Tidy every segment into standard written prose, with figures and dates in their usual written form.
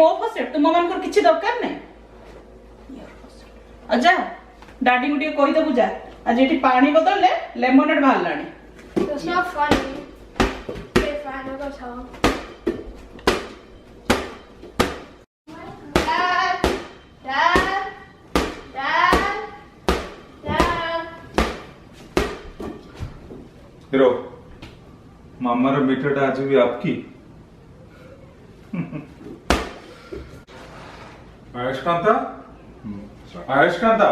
मो फसेट तुम मान को किछि दरकार नै अजा डाडी गुडी कहि दबु जा आज एठी पानी बदल ले लेमनेड बाहर लाणी That's not funny. Okay, fine, I'll go tell him. Dad! Dad! Dad! Dad! Hero मामा रा मीठा आज भी आपकी आयुष्कांता आयुष्कांता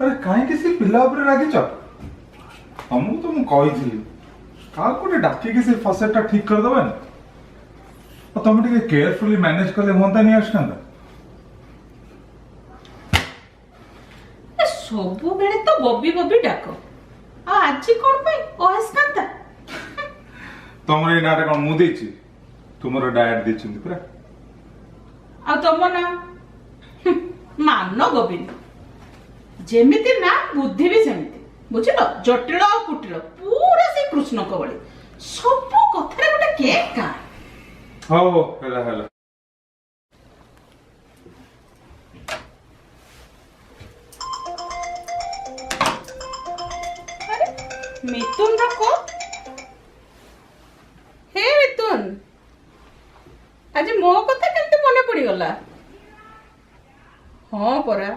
अरे कहीं किसी पिला ऊपर रागिच हमको तो कही क्या गोटे डाकिक से फसेटा ठीक कर दबन और तुम टे केयरफुली मैनेज कले होता नहीं आयुष्कांता सब बेले तो बबी बबी डाक आज कौन पे आयुष्कांता तुम ये नाटक कौन मुझे तुमर डायट देछिन पूरा आ तुम ना मान गोविंद जेमिति ना बुद्धि भी सेमिति बुझिल जटिल और कुटिल पूरा से कृष्ण को बड़ी सब कथरे गोटे केक का हो हेला हेला अरे मिथुन रखो हे मिथुन आज मो कथा केमते मने पड़ी गला हां परा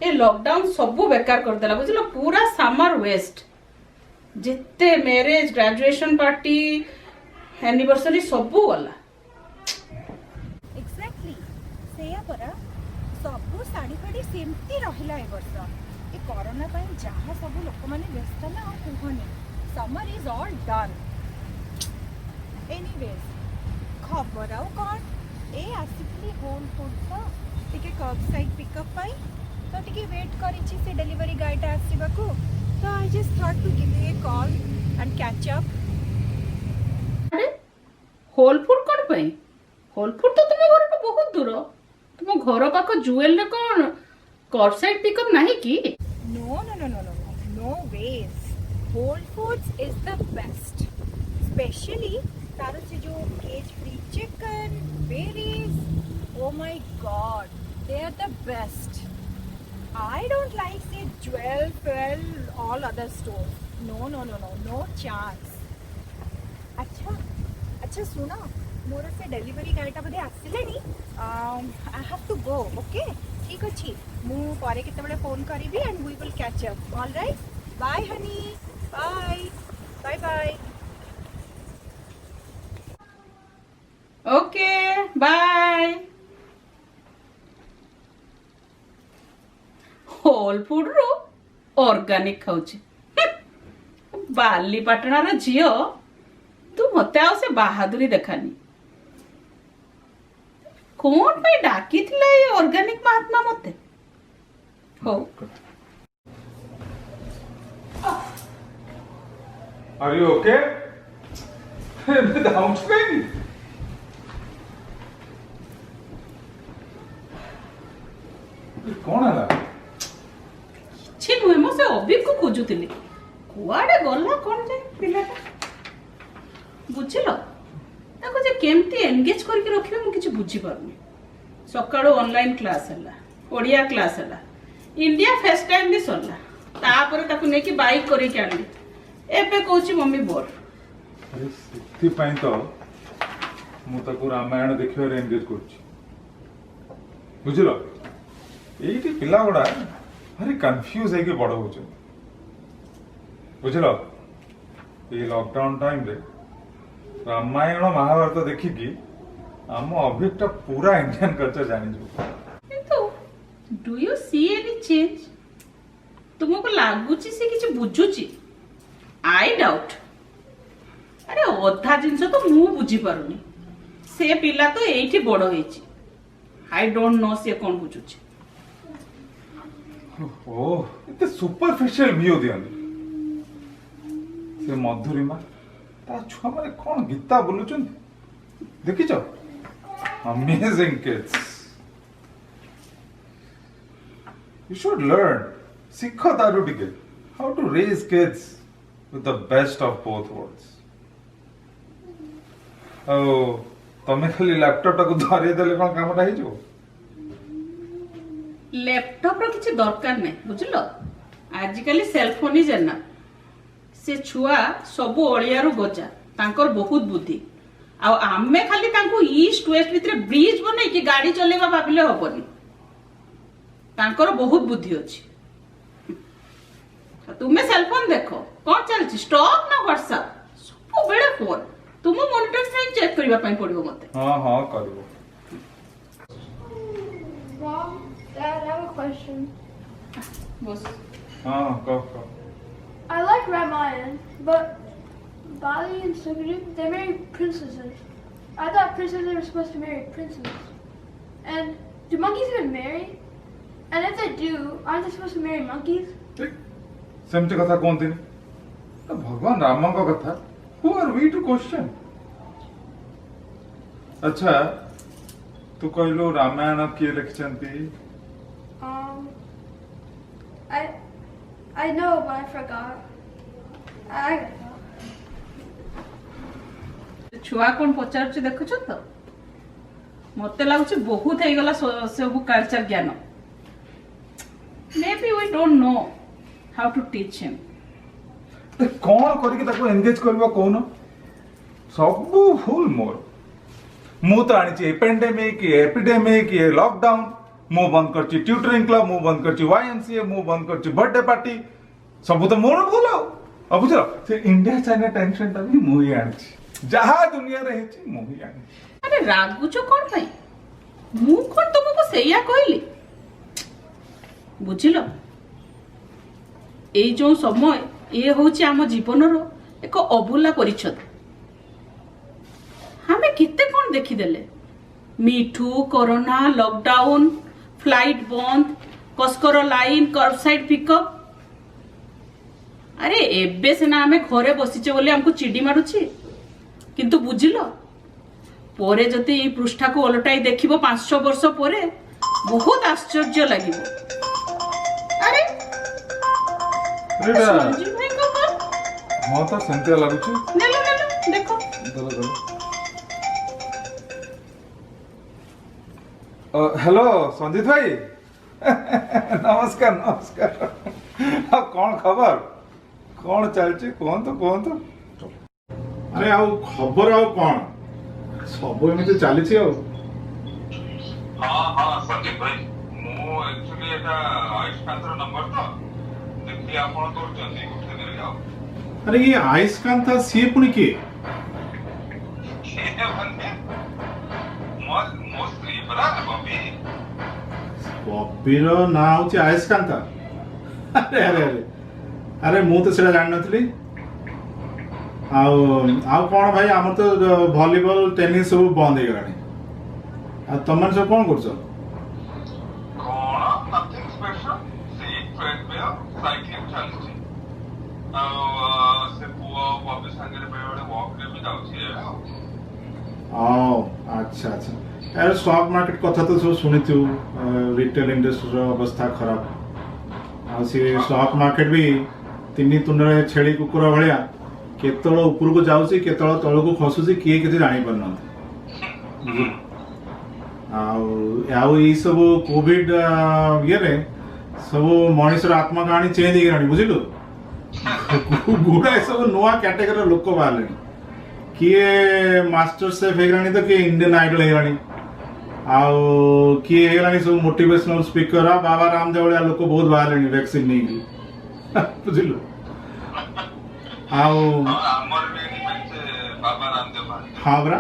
ए लॉकडाउन सबू बेकार कर देला बुझलो पूरा समर वेस्ट जिते मैरिज ग्रेजुएशन पार्टी एनिवर्सरी सबू गला एक्जेक्टली सेया परा सबू साड़ी फाड़ी सेमती रहिला ए वर्ष ए कोरोना पई जहां सब लोक माने व्यस्त ना कुहनी summer is all done anyways खबर आउ कोन ए आसिकली होल फूड तो टिके कर्ब साइड पिकअप पाई तो टिके वेट करिछि से डिलीवरी गाइड आसीबा को तो I just thought to give you a call and catch up अरे होल फूड कोन पई होल फूड तो तुम घर तो बहुत दूर तुम घर पाख जुएल रे कोन कर्ब साइड पिकअप नहीं की No, no, no, no, no, no. No ways. Whole Foods is the best. Especially तारो से जो cage-free chicken, berries. Oh my God, they are the best. I don't like say Jewel, all other stores. No, no, no, no, no chance. अच्छा सुना मोर से delivery गाइटा बदे आसिलेनी I have to go okay ठीक अछि मु पारे केतेबेले फोन करिवि and we will catch up alright bye honey bye bye bye okay bye whole food रो ऑर्गेनिक खाउची बाली पाटणार झियो तू मते आउ से बहादुरी देखानी कौन पे डाकी थिला ये ऑर्गेनिक महात्मा मते हो आर यू ओके डाउन स्विंग कौन है छि नुहे मो से अभी को खोजुतिली कुआडे गला कोन जे पिलाटा बुझिल ताको जे केमती एंगेज करके रखिबे मु किछ बुझी पारुनी सकाळो ऑनलाइन क्लास हला ओडिया क्लास हला इंडिया फर्स्ट टाइम भी सरला तापर ताको नेकी बाइक करी के आनी एबे कहूची मम्मी बोर अरे सिद्धि पाई तो मु ताको रामायण देखियो रे एंगेज करछि बुझिलो एठी पिला गुडा भारी कंफ्यूज है कि बड़ हो बुझिलो ये लॉकडाउन टाइम रे रामायण महाभारत देखिकी आम अभिटा पूरा इंडियन कल्चर जानी तो do you see any change तुमको लागुची से किछ बुझुची आई डाउट अरे अधा जिनस तो मु बुझी पारुनी से पिला तो एठी बड़ होईची आई डोंट नो से कोन बुझुची ओह इते सुपरफिशियल व्यू दियन से मधुरिमा ता छुआ माने कोन गीता बोलुचन देखि छ amazing kids you should learn सीखो तारु टिके how to raise kids with the best of both worlds ओ ତମେ ଖାଲି ଲ୍ୟାପଟପ୍ ଟାକୁ ଧରେଇ ଦେଲେ କଣ କାମଟା ହେଇଯିବ? ଲ୍ୟାପଟପ୍ ର କିଛି ଦରକାର ନାହିଁ ବୁଝିଲ। ଆଜିକାଲି ସେଲଫୋନ ହିଁ ଜେନା। ସେ ଛୁଆ ସବୁ ଅଳିଆରୁ ଗଜା, ତାଙ୍କର ବହୁତ ବୁଦ୍ଧି। ଆଉ ଆମେ ଖାଲି ତାଙ୍କୁ ଇଷ୍ଟ ୱେଷ୍ଟ ଭିତରେ ବ୍ରିଜ ବନେଇକି ଗାଡି ଚଲେଇବା ଭାବିଲେ ହବନି। ତାଙ୍କର ବହୁତ ବୁଦ୍ଧି ଅଛି। ତୁମେ ସେଲଫୋନ ଦେଖ, କଣ ଚାଲିଛି ଷ୍ଟକ୍ ନା ହ୍ୱାଟ୍ସଆପ, ସବୁବେଳେ ଫୋନ। ତୁମ ମନିଟର ସାଇଜ ଚେକ୍ କରିବା ପାଇଁ ପଡିବ ମତେ। ହଁ ହଁ କରିବ। Mom, Dad, I have a question. ବସ। ହଁ କହ। I like Ramayan, but Bali and Sukhdev, they marry princesses. I thought princesses were supposed to marry princes. And do monkeys even marry? And if they do, aren't they supposed to marry monkeys? ସେମିତି କଥା କୁହନ୍ତିନି। ଭଗବାନ ରାମଙ୍କ କଥା who are we to question? ଆଚ୍ଛା ତୁ କହିଲୁ ରାମାୟଣ କିଏ ଲେଖିଛନ୍ତି? I know, but I forgot. I don't know. ଛୁଆ କଣ ପଚାରୁଛି ଦେଖୁଛ ତ? ମତେ ଲାଗୁଛି ବହୁତ ହେଇଗଲା ସବୁ କଲଚର ଜ୍ଞାନ। Maybe we don't know how to teach him. କଣ କରିକି ତାକୁ ଏନଗେଜ କରିବା କହୁନ? ସବୁ ଭୁଲ ମୋର। ମୁଁ ତ ଆଣିଛି ଏପେଣ୍ଡେମିକ, ଏପିଡେମିକ, ଲକଡାଉନ, ମୁଁ ବନ୍ଦ କରିଛି ଟ୍ୟୁଟରିଂ କ୍ଲବ, ମୁଁ ବନ୍ଦ କରିଛି YMCA, ମୁଁ ବନ୍ଦ କରିଛି ବର୍ଥଡେ ପାର୍ଟି, ସବୁ ତ ମୋର ଭୁଲ। ଆଉ ବୁଝିଲ, ସେ ଇଣ୍ଡିଆ ଚାଇନା ଟେନସନଟା ବି ମୁଁ ହିଁ ଆଣିଛି। ଯାହା ଦୁନିଆରେ ହେଇଛି ମୁଁ ହିଁ ଆଣିଛି। ଆରେ ରାଗୁଛ କଣ ପାଇଁ? ମୁଁ କଣ ତୁମକୁ ସେଇଆ କହିଲି? ବୁଝିଲ, ଏଇ ଯୋଉ ସମୟ ଇଏ ହଉଛି ଆମ ଜୀବନର ଏକ ଅଭୁଲା ପରିଚ୍ଛଦ। ଆମେ କେତେ କଣ ଦେଖିଦେଲେ। ମିଠୁ, କରୋନା, ଲକଡାଉନ, ଫ୍ଲାଇଟ ବନ୍ଦ, କସ୍କର ଲାଇନ, କର୍ବସାଇଡ ପିକଅପ୍। ଆରେ ଏବେ ସିନା ଆମେ ଘରେ ବସିଛେ ବୋଲି ଆମକୁ ଚିଡି ମାରୁଛି, କିନ୍ତୁ ବୁଝିଲ ପରେ ଯଦି ଏଇ ପୃଷ୍ଠାକୁ ଓଲଟାଇ ଦେଖିବ 500 ବର୍ଷ ପରେ ବହୁତ ଆଶ୍ଚର୍ଯ୍ୟ ଲାଗିବ। ଆରେ ସଞ୍ଜୀବ ଭାଇଙ୍କ କଣ? ହଁ ତ ସେମିତିଆ ଲାଗୁଛି। ନେଲ ଦେଖ। ହ୍ୟାଲୋ ସଞ୍ଜିତ ଭାଇ, ନମସ୍କାର ନମସ୍କାର। ଆଉ କଣ ଖବର, କଣ ଚାଲିଛି କୁହନ୍ତୁ କୁହନ୍ତୁ। ଆରେ ଆଉ ଖବର ଆଉ କଣ, ସବୁ ଏମିତି ଚାଲିଛି ଆଉ। ହଁ ସଞ୍ଜିତ ଭାଇ, ମୁଁ ଆକ୍ଚୁଆଲି ଏଟା ଆୟୁଷ୍କାନ୍ତର ନମ୍ବର ତ ଦେଖି ଆପଣ କରୁଛନ୍ତି, ଉଠେଇଦେଲି ଆଉ। ଆରେ ଇଏ ଆୟୁଷ୍କାନ୍ତ ସିଏ ପୁଣି କିଏ? ମୋ ସ୍ତ୍ରୀ ପରା ବବି। ବବିର ନାଁ ହଉଛି ଆୟୁଷ୍କାନ୍ତ? ଆରେ ଆରେ ଆରେ ଆରେ ମୁଁ ତ ସେଟା ଜାଣିନଥିଲି। ଆଉ କଣ ଭାଇ, ଆମର ତ ଭଲିବଲ ଟେନିସ୍ ସବୁ ବନ୍ଦ ହେଇଗଲାଣି। ଆଉ ତମମାନେ ସବୁ କଣ କରୁଛ? କଣ ନଥିଙ୍ଗ ସ୍ପେଶାଲ, ସେଇ ଟ୍ରେଡମିଲ୍ ସାଇକ୍ଲିଂ ଚାଲିଛି। ଆଉ ସେ ପୁଅ ବବି ସାଙ୍ଗରେ ବେଳେବେଳେ ୱାକ୍ରେ ବି ଯାଉଛି। ଆଚ୍ଛା ଆଚ୍ଛା। ଆରେ ଷ୍ଟକ୍ ମାର୍କେଟ କଥା ତ ସବୁ ଶୁଣିଥିବୁ, ରିଟେଲ ଇଣ୍ଡଷ୍ଟ୍ରିର ଅବସ୍ଥା ଖରାପ। ଆଉ ସେ ଷ୍ଟକ୍ ମାର୍କେଟ ବି ତିନି ତୁଣ୍ଡରେ ଛେଳି କୁକୁର ଭଳିଆ କେତେବେଳେ ଉପରକୁ ଯାଉଛି, କେତେବେଳେ ତଳକୁ ଖସୁଛି, କିଏ କିଛି ଜାଣିପାରୁନାହାନ୍ତି। ଆଉ ଏଇ ସବୁ କୋଭିଡ ଇଏରେ ସବୁ ମଣିଷର ଆତ୍ମା କାହାଣୀ ଚେଞ୍ଜ ହେଇଗଲାଣି, ବୁଝିଲୁ। ଗୁଡାଏ ସବୁ ନୂଆ କ୍ୟାଟେଗୋରୀର ଲୋକ ବାହାରିଲେଣି। କିଏ ମାଷ୍ଟର ସେଫ୍ ହେଇଗଲାଣି ତ କିଏ ଇଣ୍ଡିଆନ ଆଇଡଲ ହେଇଗଲାଣି, ଆଉ କିଏ ହେଇଗଲାଣି ସବୁ ମୋଟିଭେସନାଲ ସ୍ପିକର। ବାବା ରାମଦେବ ଭଳିଆ ଲୋକ ବହୁତ ବାହାରିଲେଣି ଭ୍ୟାକ୍ସିନ ନେଇକି, ବୁଝିଲୁ। ଆଉ ହଁ ପରା,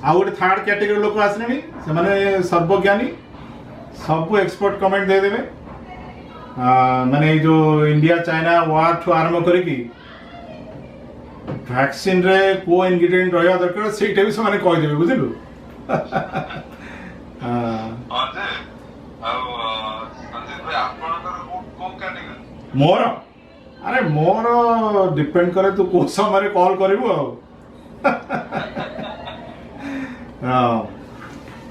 ଆଉ ଗୋଟେ ଥାର୍ଡ କ୍ୟାଟେଗୋରୀ ଲୋକ ଆସିଲେଣି, ସେମାନେ ସର୍ବଜ୍ଞାନୀ, ସବୁ ଏକ୍ସପର୍ଟ କମେଣ୍ଟ ଦେଇଦେବେ। ମାନେ ଏଇ ଯୋଉ ଇଣ୍ଡିଆ ଚାଇନା ୱାର ଠୁ ଆରମ୍ଭ କରିକି ଭ୍ୟାକ୍ସିନ ରେ କୋଉ ଇନଗ୍ରିଡିଏଣ୍ଟ ରହିବା ଦରକାର ସେଇଟା ବି ସେମାନେ କହିଦେବେ, ବୁଝିଲୁ। ମୋର ଆରେ ମୋର ଡିପେଣ୍ଡ କରେ ତୁ କୋଉ ସମୟରେ କଲ୍ କରିବୁ ଆଉ।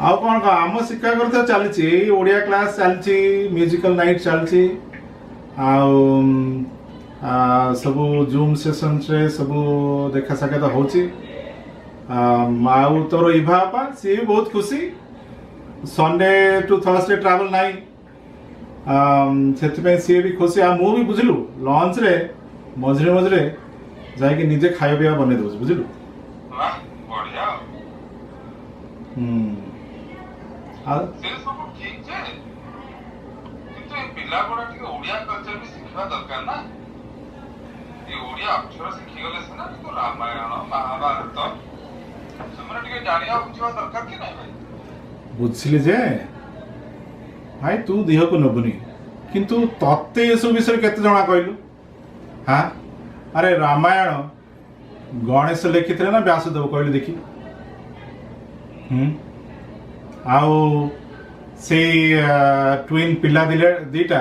ଆଉ କଣ କହ, ଆମ ଶିକ୍ଷାଗୃହ ତ ଚାଲିଛି, ଏଇ ଓଡ଼ିଆ କ୍ଲାସ ଚାଲିଛି, ମ୍ୟୁଜିକାଲ ନାଇଟ୍ ଚାଲିଛି, ଆଉ ସବୁ ଜୁମ୍ ସେସନ୍ସରେ ସବୁ ଦେଖା ସାକ୍ଷାତ ହେଉଛି। ଆଉ ତୋର ଇଭା ବାପା ସିଏ ବି ବହୁତ ଖୁସି ସଣ୍ଡେ ଟୁ ଥର୍ସଡେ ଟ୍ରାଭେଲ ନାହିଁ ସେଥିପାଇଁ ସିଏ ବି ଖୁସି ଆଉ ମୁଁ ବି ବୁଝିଲୁ ଲଞ୍ଚରେ ମଝିରେ ମଝିରେ ଯାଇକି ନିଜେ ଖାଇବା ପିଇବା ବନେଇ ଦେଉଛି ବୁଝିଲୁ वाह बढ़िया ଆଉ से सब ठीक छे किंतु ए पिला बड़ा ठीक ओडिया कल्चर भी सिखवा दरकार ना ये ओडिया अक्षर सिखि गले सिना तो रामायण महाभारत समरा ठीक जानिया बुझवा दरकार कि नहीं भाई ବୁଝିଲି ଯେ ଭାଇ ତୁ ଦେହକୁ ନେବୁନି କିନ୍ତୁ ତତେ ଏସବୁ ବିଷୟରେ କେତେ ଜଣା କହିଲୁ ହଁ ଆରେ ରାମାୟଣ ଗଣେଶ ଲେଖିଥିଲେ ନା ବ୍ୟାସଦେବ କହିଲୁ ଦେଖି ଆଉ ସେଇ ଟ୍ୱିନ୍ ପିଲା ଦିଟା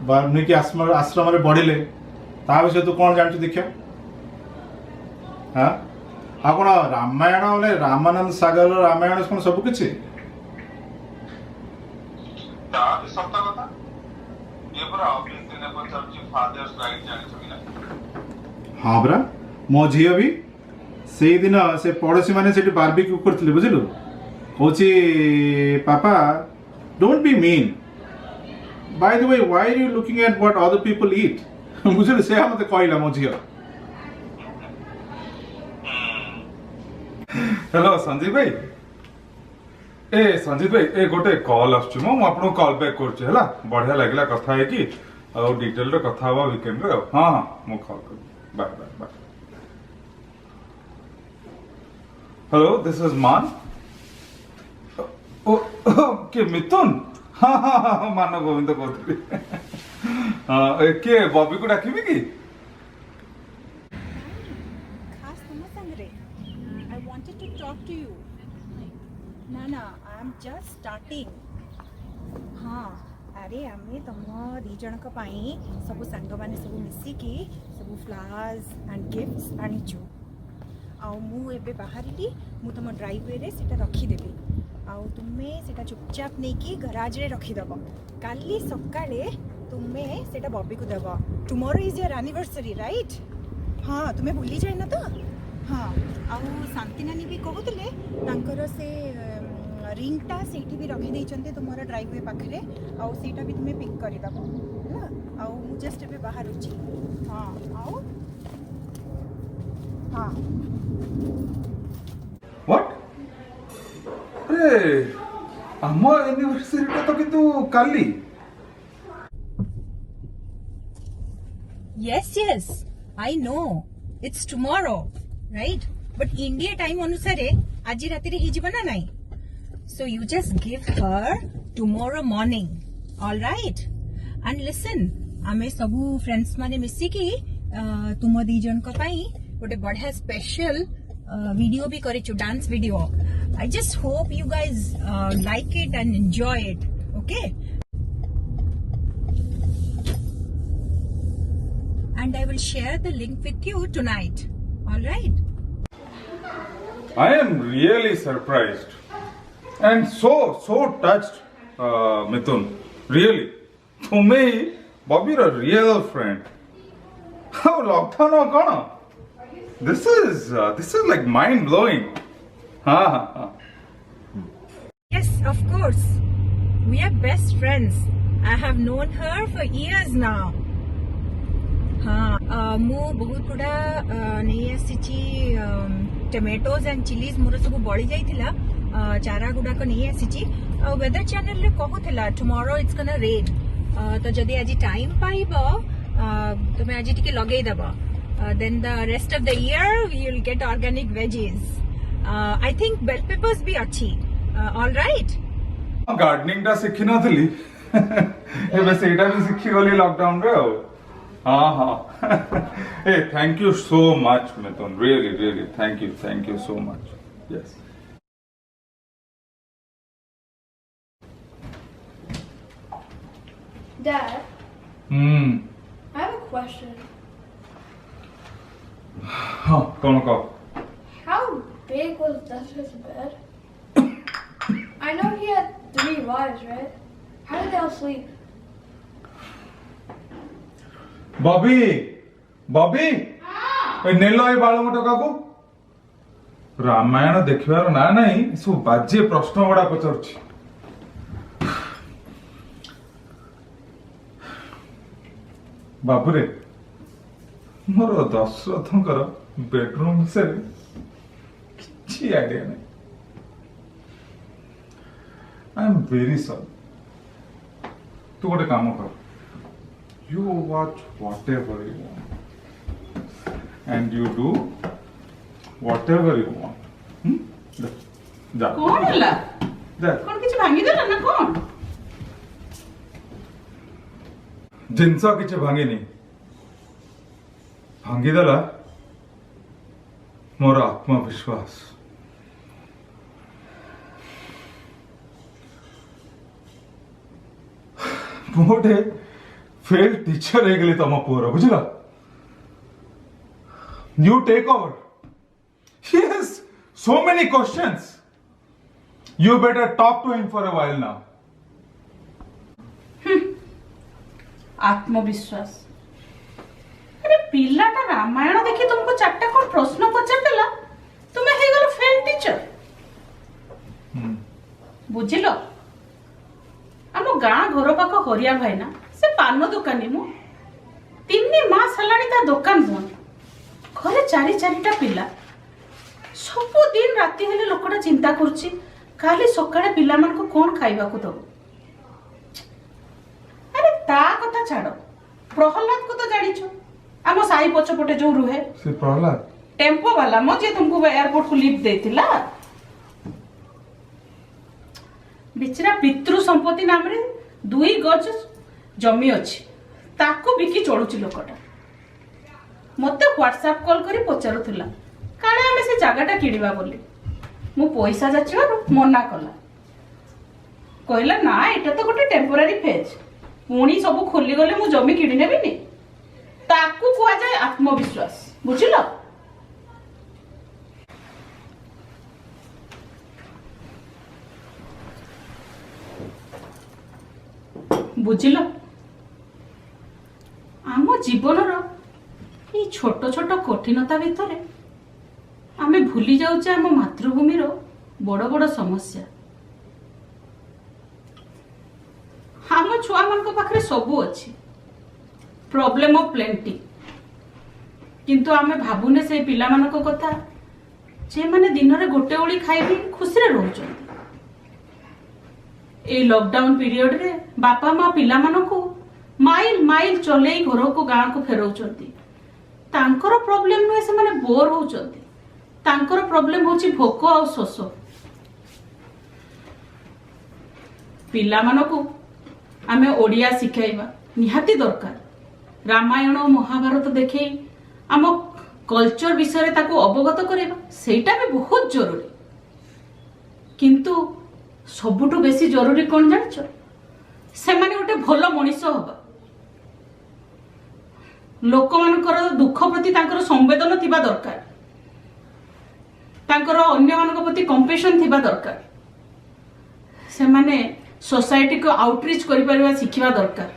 ବାଲ୍ମୀକି ଆଶ୍ରମରେ ବଢ଼ିଲେ ତା ବିଷୟରେ ତୁ କ'ଣ ଜାଣିଛୁ ଦେଖିଆ ହଁ ଆଉ କ'ଣ ରାମାୟଣ ମାନେ ରାମାନନ୍ଦ ସାଗରର ରାମାୟଣ କ'ଣ ସବୁ କିଛି ता भी सत्य कथा ये पूरा ऑब्वियस ने पचारची फादर्स राइट जानि छबि ना हाँ परा मो झील भी से दिन से पड़ोशी मैंने से बारबिक्यू करथिले बुझिलु कहूची पापा don't be mean by the way why are you looking at what other people eat बुझिलु से मते कहला मो झील हेलो संजीव भाई ए संजीव भाई ए गोटे कॉल आछुची मो आपन कॉल बैक करछु हला बढ़िया लागला कथा है कि आ डिटेल रे कथा हवा वीकेंड रे हां हां मो कॉल कर bye bye bye hello this is मान ओ के मिथुन हां हां हां मानव गोविंद कहतली हां के बॉबी को डाकिबी की खास तुम संगरे I wanted to talk to you ना ना आई एम जस्ट स्टार्टिंग हाँ अरे आमे तुम दी जनक पाई सब सांग माने सब मिसिकी सब फ्लावर्स एंड गिफ्ट्स आनिचु आउ मु एबे बाहरिली मु तुम ड्राइववे रे सेटा रखी देबी आउ तुमे सेटा चुपचाप नहीं कि गराज रे रखी दबो काली सकाळे तुमे सेटा बॉबी को देबो tomorrow is your anniversary right हाँ तुम्हें भूली जाए ना तो हाँ आउ शांति नानी भी कहूले तांकर से रिंगटा सेठी भी रखी देइचंते तुमर ड्राइववे पाखरे आउ सेटा भी तुम्हें पिक करि दबो ହେଲା आउ मु जस्ट एबे बाहर उची हाँ आउ हाँ व्हाट अरे आम एनिवर्सरी तो किंतु काली yes yes I know it's tomorrow right but India time अनुसारे आज राति रे हिजिबा ना नाही so you just give her tomorrow morning all right and listen आमे सबु फ्रेंड्स माने मिसी की तुम दी जन को पाई गोटे बढ़िया स्पेशल वीडियो भी करिछु dance video I just hope you guys like it and enjoy it okay and I will share the link with you tonight all right I am really surprised and so touched Mithun really to me Bobby a real friend how lockdown or gonna this is like mind blowing yes of course we are best friends I have known her for years now हाँ मु बहुत गुड़ा नहीं आसी tomatoes and chillies मोर सब बढ़ी जाइथिला चारा गुड़ा को नहीं आसी वेदर चैनल रे कहूला टुमारो इट्स गोना रेन तो जदि आज टाइम पाइबो तुमे आज टिके लगेई दबो then the rest of the year you will get organic veggies I think bell peppers भी अच्छी ऑल राइट गार्डनिंग टा सिखि नथली एबे सेटा भी सिखि गली लॉकडाउन रे हाँ hey thank you so much Mithun really thank you so much yes Dad, I have a question. हाँ कौन कहो How big was Dustin's bed? I know he had 3 wives, right? How did they all sleep? Bobby Bobby ए नेलो ए बाळो मोटो काकू ରାମାୟଣ ଦେଖିବାର ନା ନାହିଁ ସବୁ ବାଜେ ପ୍ରଶ୍ନ ଗୁଡା ପଚାରୁଛି। ବାବୁରେ ମୋର ଦଶରଥଙ୍କର ବେଡରୁମ୍ ବିଷୟରେ କିଛି ଆଇଡିଆ ନାହିଁ। I am very sorry. ତୁ ଗୋଟେ କାମ କର, you watch whatever you want and you do whatever you want. ଯା କଣ ହେଲା? ଯା। କଣ କିଛି ଭାଙ୍ଗିଦେଲା ନା କଣ? ଜିନିଷ କିଛି ଭାଙ୍ଗିନି, ଭାଙ୍ଗିଦେଲା ମୋର ଆତ୍ମବିଶ୍ୱାସ। ମୁଁ ଗୋଟେ ଫେଲ୍ ଟିଚର ହେଇଗଲି ତମ ପୁଅର, ବୁଝିଲ? You take over. He has so many questions. You better talk to him for a while now. ଆତ୍ମବିଶ୍ୱାସ। ଆରେ ପିଲାଟା ରାମାୟଣ ଦେଖି ତୁମକୁ 4ଟା କଣ ପ୍ରଶ୍ନ ପଚାରିଦେଲା, ତୁମେ ହେଇଗଲ ଫେଲ୍ ଟିଚର। ବୁଝିଲ, ଆମ ଗାଁ ଘର ପାଖ ହରିଆ ଭାଇନା ସେ ପାନ ଦୋକାନୀ। ମୁଁ 3 ମାସ ହେଲାଣି ତା ଦୋକାନ ବନ୍ଦ। ଘରେ 4ଟା ପିଲା। ସବୁଦିନ ରାତି ହେଲେ ଲୋକଟା ଚିନ୍ତା କରୁଛି କାଲି ସକାଳେ ପିଲାମାନଙ୍କୁ କଣ ଖାଇବାକୁ ଦବ। ଆରେ ତା କଥା ଛାଡ, ପ୍ରହ୍ଲାଦକୁ ତ ଜାଣିଛ, ଆମ ସାହି ପଛପଟେ ଯୋଉ ରୁହେ। ସେ ପ୍ରହ୍ଲାଦ ଟେମ୍ପୋ ବାଲା ମ, ଯିଏ ତୁମକୁ ଏୟାରପୋର୍ଟ କୁ ଲିଫ୍ଟ ଦେଇଥିଲା। ବିଚରା ପିତୃ ସମ୍ପତ୍ତି ନାମରେ 2 ଗଜ ଜମି ଅଛି, ତାକୁ ବିକି ଚଳୁଛି ଲୋକଟା। ମତେ ହ୍ୱାଟ୍ସଆପ୍ କଲ୍ କରି ପଚାରୁଥିଲା କାଳେ ଆମେ ସେ ଜାଗାଟା କିଣିବା ବୋଲି। ମୁଁ ପଇସା ଯାଚିବାରୁ ମନା କଲା, କହିଲା ନା ଏଇଟା ତ ଗୋଟେ ଟେମ୍ପୋରାରୀ ଫେଜ୍, ପୁଣି ସବୁ ଖୋଲିଗଲେ ମୁଁ ଜମି କିଣି ନେବିନି। ତାକୁ କୁହାଯାଏ ଆତ୍ମବିଶ୍ୱାସ, ବୁଝିଲ? ବୁଝିଲ, ଆମ ଜୀବନର এই ছোট ছোট কঠিনতা ভিতরে ଆମେ ଭୁଲି ଯାଉଛେ ଆମ ମାତୃଭୂମିର ବଡ଼ ବଡ଼ ସମସ୍ୟା। ଆମ ଛୁଆମାନଙ୍କ ପାଖରେ ସବୁ ଅଛି, ପ୍ରୋବ୍ଲେମ ଅଫ ପ୍ଲେଣ୍ଟି, କିନ୍ତୁ ଆମେ ଭାବୁନେ ସେଇ ପିଲାମାନଙ୍କ କଥା ଯେମାନେ ଦିନରେ ଗୋଟେ ଓଳି ଖାଇବି ଖୁସିରେ ରହୁଛନ୍ତି। ଏଇ ଲକଡାଉନ ପିରିୟଡରେ ବାପା ମା ପିଲାମାନଙ୍କୁ ମାଇଲ ମାଇଲ ଚଲେଇ ଘରକୁ ଗାଁକୁ ଫେରଉଛନ୍ତି। ତାଙ୍କର ପ୍ରୋବ୍ଲେମ ନୁହେଁ ସେମାନେ ବୋର ହଉଛନ୍ତି, ତାଙ୍କର ପ୍ରୋବ୍ଲେମ ହଉଛି ଭୋକ ଆଉ ଶୋଷ। ପିଲାମାନଙ୍କୁ ଆମେ ଓଡ଼ିଆ ଶିଖାଇବା ନିହାତି ଦରକାର। ରାମାୟଣ ମହାଭାରତ ଦେଖେଇ ଆମ କଲଚର ବିଷୟରେ ତାକୁ ଅବଗତ କରିବା ସେଇଟା ବି ବହୁତ ଜରୁରୀ। କିନ୍ତୁ ସବୁଠୁ ବେଶୀ ଜରୁରୀ କଣ ଜାଣିଛ? ସେମାନେ ଗୋଟେ ଭଲ ମଣିଷ ହବା, ଲୋକମାନଙ୍କର ଦୁଃଖ ପ୍ରତି ତାଙ୍କର ସମ୍ବେଦନ ଥିବା ଦରକାର, ତାଙ୍କର ଅନ୍ୟମାନଙ୍କ ପ୍ରତି କମ୍ପେସନ ଥିବା ଦରକାର। ସେମାନେ सोसाइटी को आउटरीच करिପାରିବା ଶିଖିବା ଦରକାର।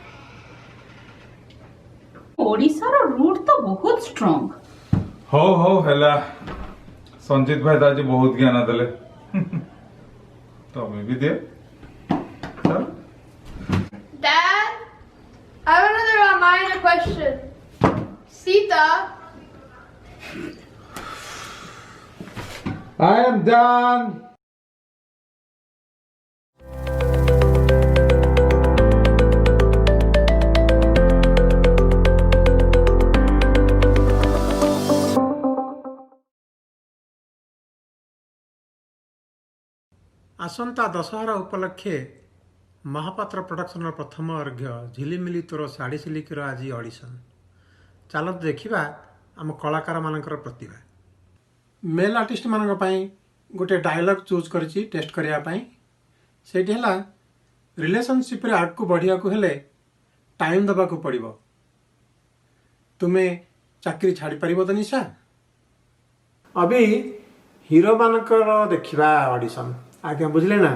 ओडिशार रूट तो बहुत स्ट्रांग। हो हेला संजीत भाई दाजी बहुत ज्ञान देले तो मैं भी दे चल। Dad, I have another Ramayana question. Sita. I am done. आसंता दशहरा उपलक्षे महापात्र प्रोडक्शन प्रथम अर्घ्य झिलिमिली तोर शाढ़ी सिलिकर आज ऑडिशन। चलत देखा आम कलाकार मानकर प्रतिभा। मेल आर्टिस्ट मान गोटे डायलॉग चूज करी टेस्ट करने से रिलेशनशिप रे आग को बढ़िया को हेले टाइम दबा को पड़िबो। तुम्हें चाकरी छाड़ी पारिबो तो निशा। अभी हीरो मानकर देखा ऑडिशन आज्ञा बुझले ना।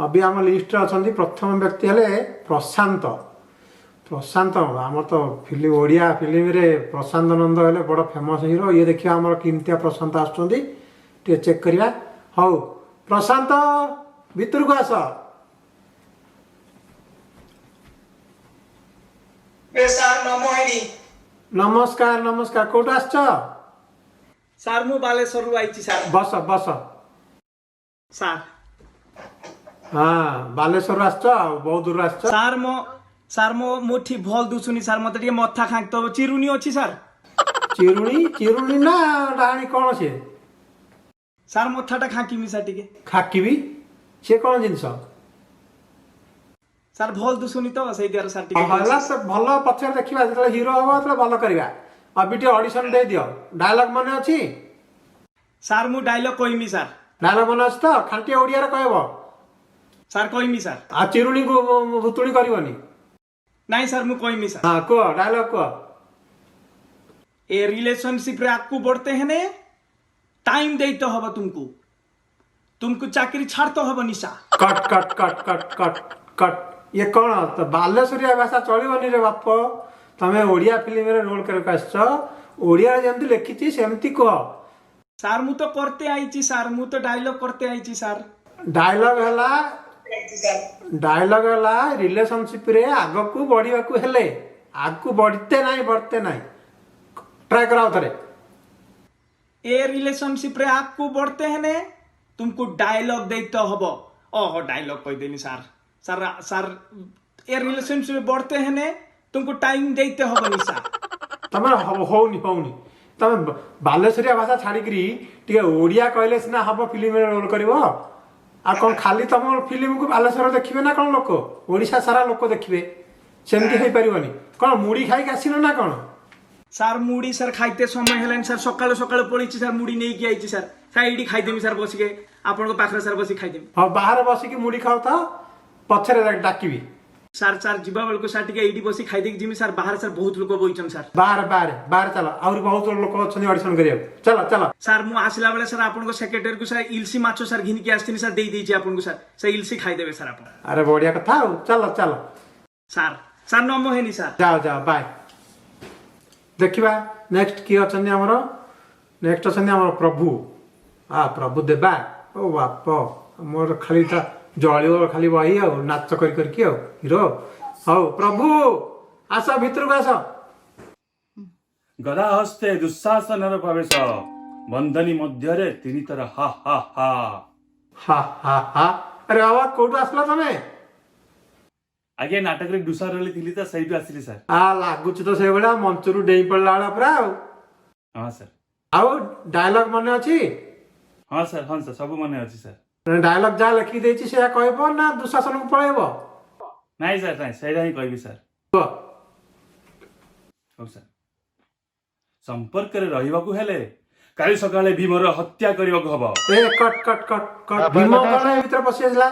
अभी आम लिस्ट अच्छा प्रथम व्यक्ति हेले प्रशांत। प्रशांत आम तो फिल्म ओडिया फिल्म रे प्रशांत नंद हेले बड़ फेमस हीरो। ये देखिए आम किमतिया प्रशांत आसुँच टे चेक करिया हौ प्रशांत भितर को आस सार नमोहिनी नमस्कार नमस्कार कोट आसछ सार मु बालेश्वर आइछि सार बस बस सार हाँ बालेश्वर आसछ बहुत दूर आसछ सार मो मुठी भल दुसुनी सार मते ଟିକେ मथा खाक तो चिरुनी अछि सार चिरुणी ना डाणी कौन से सार मथाटा खाकिमी सार ଟିକେ खाकिबी से कौन जिनस सार भल दुसुनी तो सेई दियर सार ଟିକେ हला से भल पछर देखिबा जतले हीरो हबो तले भल करबा अभी टे ऑडिशन दे दियो डायलॉग माने अछि सार मु डायलॉग कहमी सार डायलॉग माने अछि तो खांटी ओडिया रे कहबो सार कहमी सार आ चिरुणी को भुतुणी करबनी नाही सार मु कहमी सार हां को डायलॉग को ए रिलेशनशिप रे आकू बढ़ते हैं ने टाइम देते हबो तुमको चाकरी छाड़ते हबो Nisha cut cut cut cut cut cut ये कौन तो बालेश्वरिया भाषा चलिबनी रे बाप तमे ओडिया फिल्म रे रोल करके आछो ओडिया रे जेमति लिखिछि सेमति कह सार मु तो करते आइछि सार मु तो डायलॉग करते आइछि सार डायलॉग हला रिलेशनशिप रे आगो को बढ़िया को हेले आगु बढ़ते नहीं ट्राई कराओ थरे ए रिलेशनशिप रे आपको बढ़ते हैं ने तुमको डायलॉग देते हबो ओहो डायलॉग कह देनी सार सार सार ए रिलेशनशिप रे बढ़ते हैं ने तुमको टाइम देते हबो निशा तमे होउनी तमे बालेश्वरिया भाषा छाड़ी करी टिके ओडिया कहले सिना हबो फिल्म रे रोल करबो आ कोन खाली तम फिल्म को बालेश्वर देखिबे ना कोन लोक ओडिशा सारा लोक देखिबे सेमति होई परिबनी कोन मुड़ी खाई के आसिनो ना कोन सार मुड़ी सर खाइते समय हेलेन सर सकाळ सकाळ पळीची सर मुड़ी नै की आइची सर साइडी खाइ देमी सर बसी के आपन को पाखरे सर बसी खाइ देमी हां बाहर बसी के मुड़ी खाओ त पछरे डाकिबी सर सर जीवा बेल को सर टिके एडी बसी खाइ दे जिमी सर बाहर सर बहुत लोक बोइछन सर बाहर चलो और बहुत लोक अछनी ऑडिशन करिया चलो सर मु आसिला बेले सर आपन को सेक्रेटरी को सर इलसी माछो सर घिन के आस्तिनी सर देई देछि आपन को सर इलसी खाइ देबे सर आपन अरे बढ़िया कथा हो चलो सर नमो हेनी सर जाओ बाय देखिबा नेक्स्ट की अछनी हमरो नेक्स्ट अछनी हमर प्रभु प्रभु देबा ओ बाप मोर खाली था जलियो खाली वही आ नाच करके आ हीरो हौ प्रभु आस भितर को आस गदा हस्ते दुःशासनर प्रवेश बंधनी मध्यरे तिनी तर हा हा हा हा अरे बाबा कोठु आसला तमे आगे नाटक रे दुसा रोली थिली त सही आसिली सर लागुच तो से बड़ा मंचरू डेई पड़ला वाला पूरा हां सर आउ डायलॉग माने अछि हां सर सब माने अछि सर डायलॉग जा लिखि देछि से कहबो ना दुशासन को पळेबो नाही सर नाही सही ही कहबी सर हो सर संपर्क रे रहिबा को हेले काली सकाळे भीमर हत्या करबा को हबो ए कट भीम कोन भीतर पसि आसला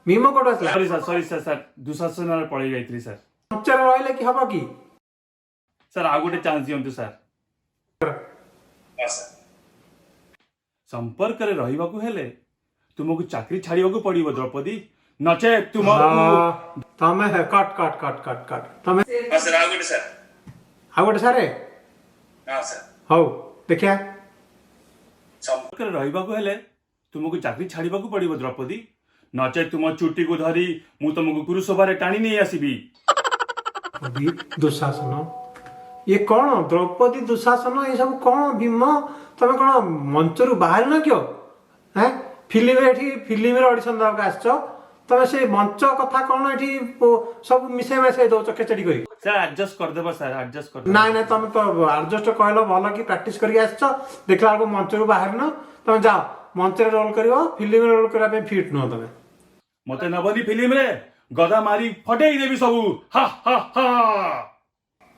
भीम कोट आसला सॉरी सर दुशासन रे पळी गइत्री सर पंचर रहिले कि हबो कि सर आ गोटे चांस दियंतु सर संपर्क रे रहिबा को हेले तुमको चाकरी छाड़िबा को पड़िबो द्रौपदी नचे तुम तमे कट तमे सर आ गोटे सारे हां सर हौ देखिया संपर्क रे रहिबा को हेले तुमको चाकरी छाड़िबा को पड़िबो द्रौपदी नचे तुम चुटी को धरी मु तुमको कुरुसभा रे टाणी नै आसीबी अभी दुशासन ये कौन द्रौपदी दुशासन ये सब कौन भीम तमे कौन मंचरू बाहर न क्यों हैं फिल्म रे ऑडिशन दवा आसछ तमे से मंच कथा कौन एठी सब मिसे दो चकेचडी करी सर एडजस्ट कर देबो सर एडजस्ट कर नहीं तमे तो एडजस्ट कहलो भलो कि प्रैक्टिस करके आसछ देखला को मंचरू बाहर न तमे जाओ मंच रे रोल करियो फिल्म रे रोल करा पे फिट न तमे मते नबनी फिल्म रे गदा मारी फटेई देबी सब हा हा हा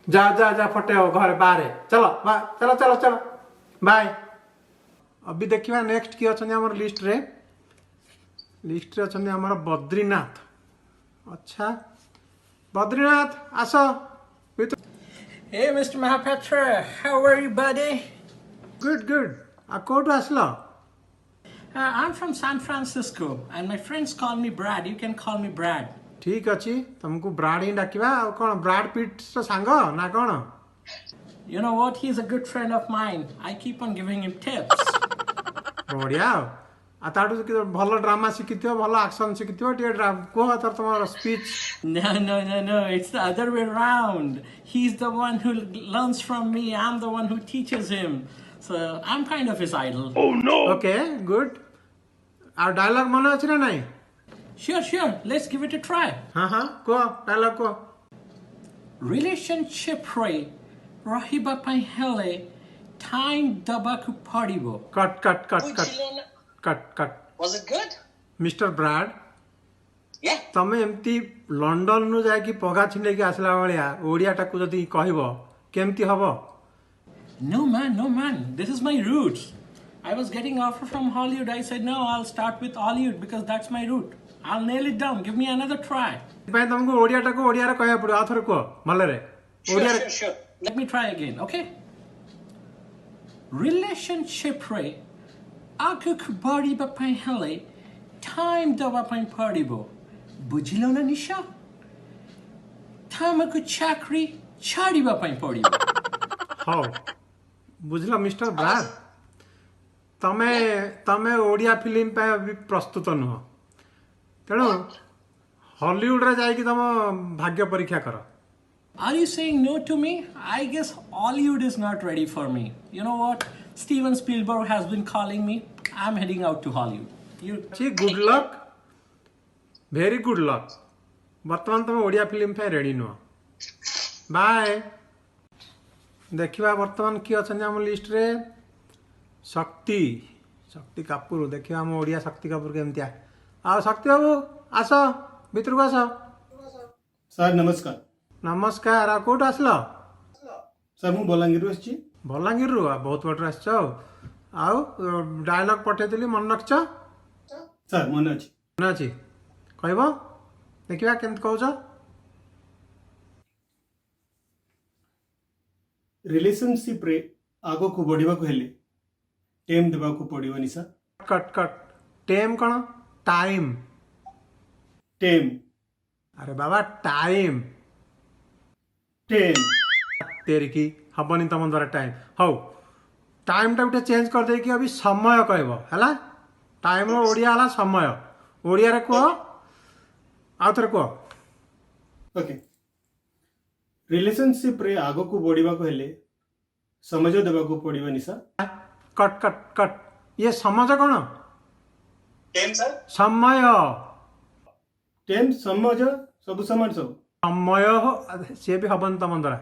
जा फटे घर बाहर चलो बाय अभी देखिए नेक्स्ट किए अच्छा आम लिस्ट रे अच्छा आम बद्रीनाथ अच्छा बद्रीनाथ आस Hey, Mr. Mahapatra, how are you, buddy? Good आ कोठु आसलो I'm from San Francisco, and my friends call me Brad. You can call me Brad. ठीक अच्छी तुमको ब्राड ही डाकिबा आ कौन ब्राड पिट सांग ना कौन You know what? He's a good friend of mine. I keep on giving him tips. बढ़िया आ ताठू भल drama शिखिथियो भल एक्शन शिखिथियो टिके कुह तर तुम speech No, it's the other way around. He's the one who learns from me, I'm the one who teaches him. So I'm kind of his idol. Okay good आ dialogue मन अछि ना नहीं Sure, let's give it a try. हाँ कुह dialogue कुह Relationship रे रहिबा पई हेले टाइम दबाकु पड़िबो. Cut Was it good? Mister Brad Yeah. तमे एमती लंडन नु जाय कि पगा छिंडे के आसला वालिया ओडिया टाकू जदी कहबो केमती हबो No man, this is my roots. I was getting offer from Hollywood. I said no, I'll start with Hollywood because that's my root. I'll nail it down. Give me another try. पय तुमको ओडिया टाकू ओडिया रे कहया पड़ो author को मल्ले रे ओडिया रे Sure. Let me try again, okay? Relationship रे आगुक बढ़िबा पई हेले टाइम दबा पई पड़िबो. बुझिलो ना निशा? थामको चाकरी छाड़िबा पई पड़िबो. हो बुझला मिस्टर ब्राड तमे ओडिया फिल्म पे अभी प्रस्तुत नुह तेणु हॉलीवुड रे जाई कि तुम भाग्य परीक्षा कर Are you saying no to me? I guess Hollywood is not ready for me. You know what? Steven Spielberg has been calling me. I'm heading out to Hollywood. You good luck very good luck बर्तमान तुम Odia film पे ready नुह bye देखिबा बर्तमान की अछन हम list रे शक्ति कपूर देखिबा हम ओडिया शक्ति कपूर केमतिया आ शक्ति बाबू आस भितर को आस सर नमस्कार नमस्कार आ कोट आसलो सर मु बलांगीर आछि बलांगीर रु बहुत बटर आस आउ डायलॉग पठेइली मन रखछ सर मन अछि मन अछि कहबो देखिबा केमत कहउछ रिलेशनशिप रे आगो को बढ़िबा को हेले टाइम देबा को पड़िबो निसा कट टेम कौन टाइम टाइम अरे बाबा टाइम तेरी की हबनी तुम द्वारा टाइम हौ टाइम टा गोटे चेंज कर दे कि अभी समय कहबो हैला टाइम रो ओडिया हला समय ओडिया रे को आउथरे को ओके रिलेशनशिप रे आगो को बढ़िबा को हेले समझ देबा को पड़िबो निसा कट ये समझ कौन Time, sir? समय टाइम समझ सब समान सब समय हो सी भी हबन तुम द्वारा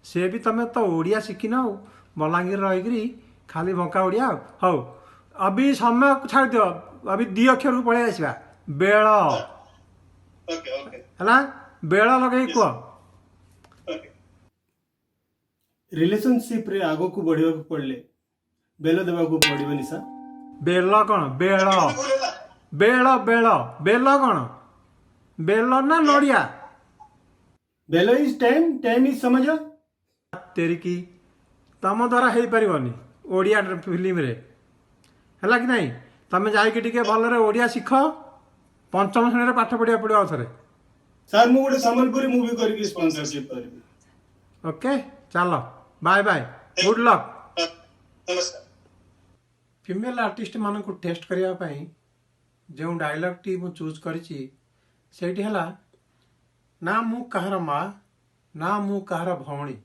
सी भी तुम तो ओडिया शिखिन हो बलांगीर रही खाली बंका ओडिया हौ अभी समय छाड़ दियो अभी दी अक्षर को पढ़े आसवा बेल Okay. है बेल लगे कह Okay. रिलेशनशिप रे आगो को बढ़िबा को पड़ले बेल देबा को पड़िबो निसा बेल कौन बेल कौन बेल ना नड़िया bell is time time is समझ तेरी की तुम द्वारा हो पारनी ओडिया फिल्म रे है कि नहीं तुम जाकि टिके भलरे ओडिया शिख पंचम श्रेणी पाठ पढ़िया पड़ो थे सर मु गोटे संबलपुरी मूवी करके स्पॉन्सरशिप करबी ओके चलो bye bye good luck Namaskar. Female artist मान को टेस्ट करने जो डायलॉग टी मु चूज करिछि सेठी हला ना मु कहार माँ ना मु कहार भौणी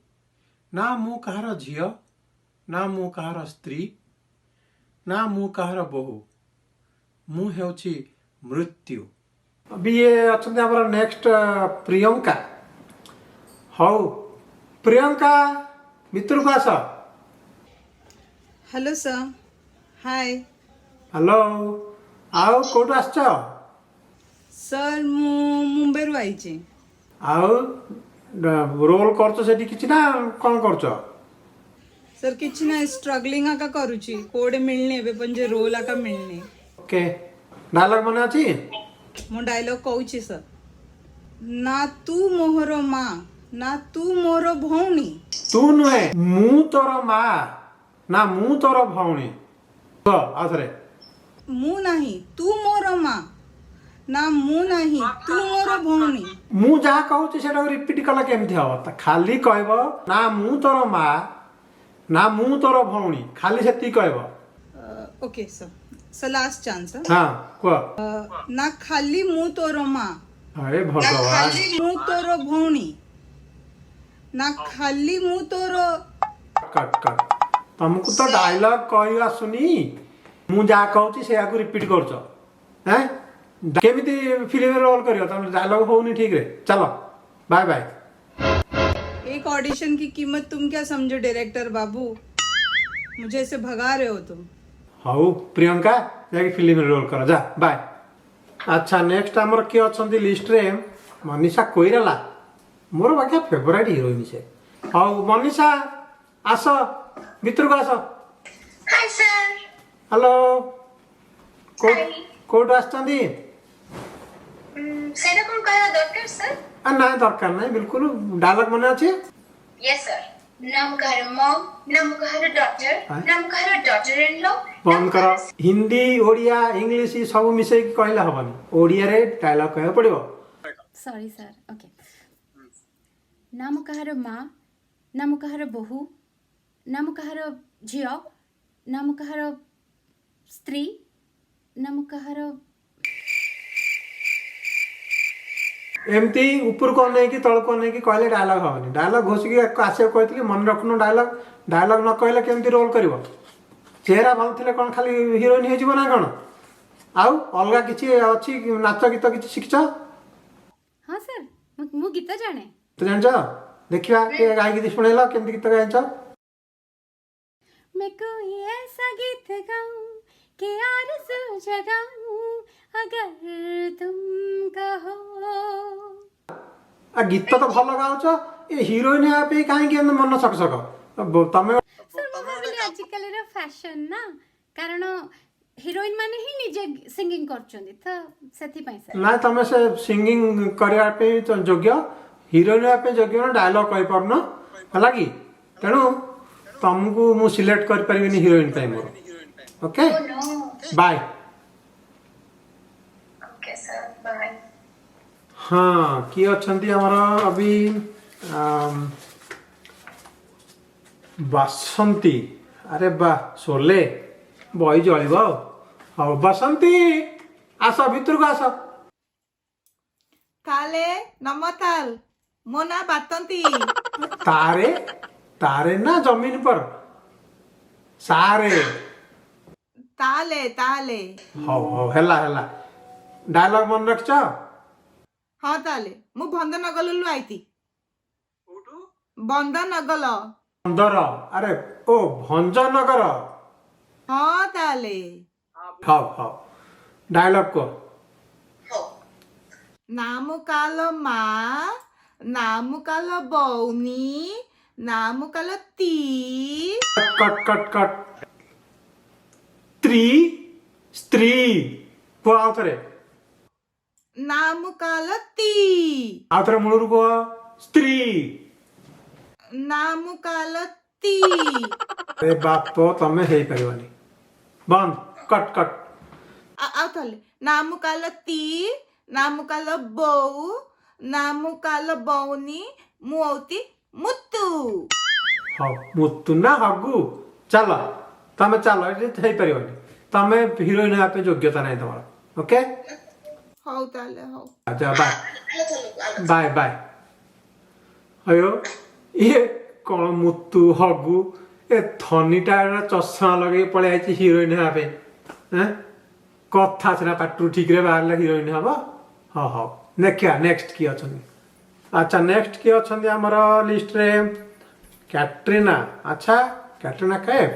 ना मु कहार झियो ना मु कहार स्त्री ना मु कहार बहु मु हेउछि मृत्यु अभी ये अछंते हमर नेक्स्ट प्रियंका हौ प्रियंका मित्र को आस हेलो सर हाय हेलो आओ कोट आसछ सर मु मुंबई रु आइछि आओ रोल करछ सेठी किछि ना कोन करछ सर किछि ना स्ट्रगलिंग आका करूछि कोडे मिलने एबे पण जे रोल आका मिलने ओके डायलॉग मने अछि मो डायलॉग कहूछि सर ना तू मोहर माँ ना तू मोर भौणी तू नुहे मु तोर माँ ना मु तोर भौणी तो आथरे मु नाही तू मोर माँ ना मु नाही तू मोर भौणी मु जहा कहूछि सेटा रिपीट कला केमथि हो त खाली कहबो ना मु तोर माँ ना मु तोर भौणी खाली सेति कहबो ओके सर लास्ट चांस ହଁ କୁହ। ନା ଖାଲି ମୁଁ ତୋର ମା अरे ନା ଭଗବାନ ଖାଲି ମୁଁ ତୋର ଭଉଣୀ ନା ଖାଲି ମୁଁ ତୋର କଟ୍ କଟ୍ ତମକୁ ତ ଡାଇଲଗ କହି ଆସୁନି ମୁଁ ଯାହା କହୁଛି ସେଇଆକୁ ରିପିଟ୍ କରୁଛ ହେଁ କେମିତି ଫିଲ୍ମରେ ରୋଲ୍ କରିବ ତମେ ଡାଇଲଗ ହଉନି ଠିକରେ ଚାଲ ବାय ବାय। एक ऑडिशन की कीमत तुम क्या समझो डायरेक्टर बाबू मुझे ऐसे भगा रहे हो तुम। ହଉ ପ୍ରିୟଙ୍କା ଯାଇକି ଫିଲ୍ମରେ ରୋଲ୍ କର ଯା ବାय। ଆଚ୍ଛା ନେକ୍ସଟ ଆମର କିଏ ଅଛନ୍ତି ଲିଷ୍ଟରେ ମନୀଷା କୋଇରାଲା ମୋର ବାକି ଫେଭରାଇଟ୍ ହିରୋଇନ୍ ସେ। ହଉ ମନୀଷା ଆସ ଭିତରକୁ ଆସ। Hi sir hello Hi. କୋଉଠୁ ଆସିଛନ୍ତି? ସେଇଟା କଣ କହିବା ଦରକାର ସର୍? ନାଇଁ ଦରକାର ନାହିଁ ବିଲକୁଲ ଡାଇଲଗ ମନେ ଅଛି? यस सर ନା ମୁଁ କାହାର ମମ୍ ନା ମୁଁ କାହାର ଡଟର ନା ମୁଁ କାହାର ଡଟର ଇନ୍ ଲ ବନ୍ଦ କର ହିନ୍ଦୀ ଓଡ଼ିଆ ଇଂଲିଶ ସବୁ ମିଶେଇକି କହିଲେ ହବନି ଓଡ଼ିଆରେ ଡାଇଲଗ କହିବାକୁ ପଡ଼ିବ। ସରି ସାର୍ ଓକେ ନା ମୁଁ କାହାର ମା ନା ମୁଁ କାହାର ବୋହୂ ନା ମୁଁ କାହାର ଝିଅ ନା ମୁଁ କାହାର ସ୍ତ୍ରୀ ନା ମୁଁ କାହାର ଏମିତି ଉପରକୁ ଅନେଇକି ତଳକୁ ଅନେଇକି କହିଲେ ଡାଇଲଗ ହବନି ଡାଇଲଗ ଘୋଷିକି ଆସିବାକୁ କହିଥିଲି ମନେ ରଖୁନ ଡାଇଲଗ ଡାଇଲଗ ନ କହିଲେ କେମିତି ରୋଲ୍ କରିବ? ଚେହେରା ଭଲ ଥିଲେ କ'ଣ ଖାଲି ହିରୋଇନ୍ ହେଇଯିବ ନା କ'ଣ? ଆଉ ଅଲଗା କିଛି ଅଛି ନାଚ ଗୀତ କିଛି ଶିଖିଛ? ହଁ ସାର୍ ମୁଁ ଗୀତ ଜାଣେ। ତ ଜାଣିଛ ଦେଖିବା ଟିକେ ଗାଇକି ଶୁଣେଇଲ କେମିତି ଗୀତ ଗାଇଛ? मैं कोई ऐसा गीत गाऊं कि आरज़ू जगाऊं अगर तुम कहो। ଗୀତ ତ ଭଲ ଗାଉଛ ଏ ହିରୋଇନ୍ ହେବା ପାଇଁ କାହିଁକି ଏମିତି ମନ ସକସକ ତମେ? ସାର୍ ମୁଁ ଭାବିଲି ଆଜିକାଲିର ଫ୍ୟାସନ୍ ନା କାରଣ ହିରୋଇନ୍ ମାନେ ହିଁ ନିଜେ ସିଙ୍ଗିଂ କରୁଛନ୍ତି ତ ସେଥିପାଇଁ ସାର୍। ନାଇଁ ତମେ ସେ ସିଙ୍ଗିଂ କରିବା ପାଇଁ ଯୋଗ୍ୟ ହିରୋଇନ୍ ହେବା ପାଇଁ ଯୋଗ୍ୟ ନା ଡାଇଲଗ କହିପାରୁନ ହେଲା କି ତେଣୁ ତମକୁ ମୁଁ ସିଲେକ୍ଟ କରିପାରିବିନି ହିରୋଇନ୍ ପାଇଁ ମୋର okay bye. Okay sir bye. ହଁ କିଏ ଅଛନ୍ତି ଆମର ଅଭି ବାସନ୍ତୀ ଆରେ ବା ସୋଲେ ବହି ଜଳିବ ଆଉ ହଉ ବାସନ୍ତୀ ଆସ ଭିତରକୁ ଆସ। ताले नमताल मो ना बातंती तारे तारे ना जमीन पर सारे ताले ताले हौ हौ हेला हेला डायलॉग मन रखछ? हाँ ताले मु बंधनगल लु आईती बंधनगल बंदर अरे ओ भंजनगर हाँ ताले हौ हौ डायलॉग को नामु कालो मा नामु कालो बौनी नामु कालो ती कट कट कट स्त्री स्त्री को आवतरे नामु कालो ती आवतरे मुळुरु को स्त्री नामु कालो ती अरे बाप तमे हेई परिवानी बंद कट कट आउ ताले नामु कालो ती नामु कालो बौ नामु कालो बौनी मुऔती मुत्तु हौ मुत्तु ना हगु चलो तमे चलो ये हेई परिवानी तमे हीरोइन हेबा पे योग्यता नाही तमर ओके हौ ताले हौ अच्छा बाय बाय बाय अयो ये कौन मुत्तु हगु ए थनीटा चश्मा लगे पळे आइछि हीरोइन हेबा पे हैं कथा सिना पाटू ठीक रे बाहरला हीरोइन हबो हाँ हाँ देखिया नेक्स्ट की अछन अच्छा नेक्स्ट की अछन हमर लिस्ट रे कैटरीना अच्छा कैटरीना कैफ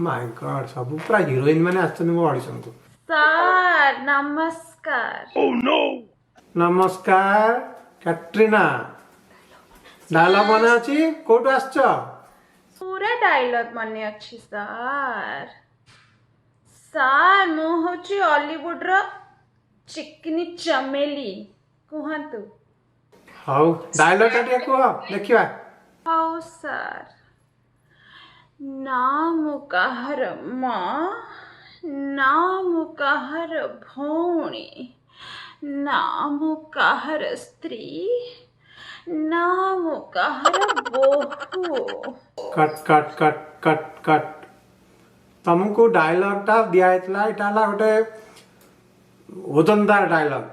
माय गॉड सब पूरा हीरोइन माने आछन मो ऑडिशन को सर नमस्कार। ओह नो नमस्कार कैटरीना डायलॉग मने अछि कोठु आछछ? पूरा डायलॉग मने अछि सर। सर मु होची हॉलीवुड रो चिकनी चमेली कुहंतु। हाउ डायलॉग काटिया को देखिबा हाउ सर नाम कहर माँ नाम कहर भौणी नाम कहर स्त्री नाम कहर बोहू cut cut cut cut cut तुमको डायलॉगटा दिखाला यहाँ गोटे ओजनदार डायलॉग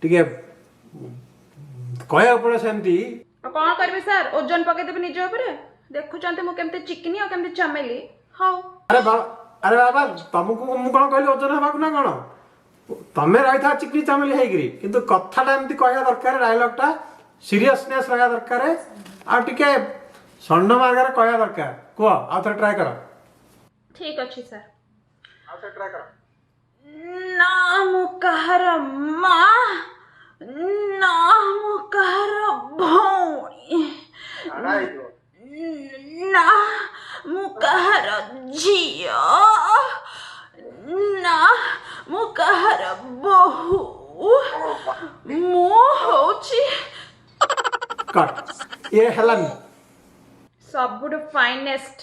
टिके कहया पड़े सेमती कौन करबी सर ओजन पकेदेबी निज उपरे देखुचंते मु केमते चिकनी और केमते चमेली हाउ अरे बाबा तुमको मु कौन कहली ओजन हबाक ना कौन तमें रही था चिकनी चमेली है किंतु कथाटा एमती कहया दरकार डायलॉगटा सीरियसनेस रहा दरकार आ टिके सन्न मार्ग कहया दरकार कह आउ थे ट्राए कर ठीक अच्छी सर आउ थे ट्राए कर नाम कहर माँ नाम कहर भौणी नाम कहर झिया नाम कहर बहु मु होची कट ये हेलन सबुठ फाइनेस्ट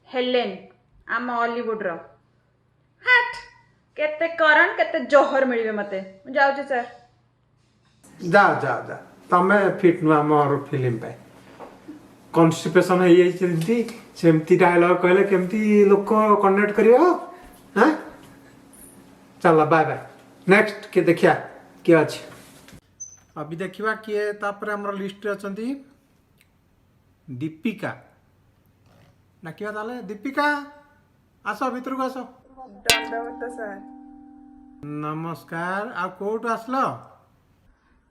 हेलेन आम हॉलीवुड रो हट केते करण केते जोहर मिलबे मते जाउची सर जा जा जा तमें फिट नुआ मोर फिल्म पे कॉन्स्टिपेशन है ये सेमती डायलॉग कहले केमती लोक कनेक्ट करियो हां चल बाय बाय नेक्स्ट के देखिया के अछि अभी देखिबा किए तापर हमर लिस्ट रे अछंती दीपिका नाकिया ताले दीपिका आसो भीतर को आसो दंडवत सर नमस्कार आ कोट आसलो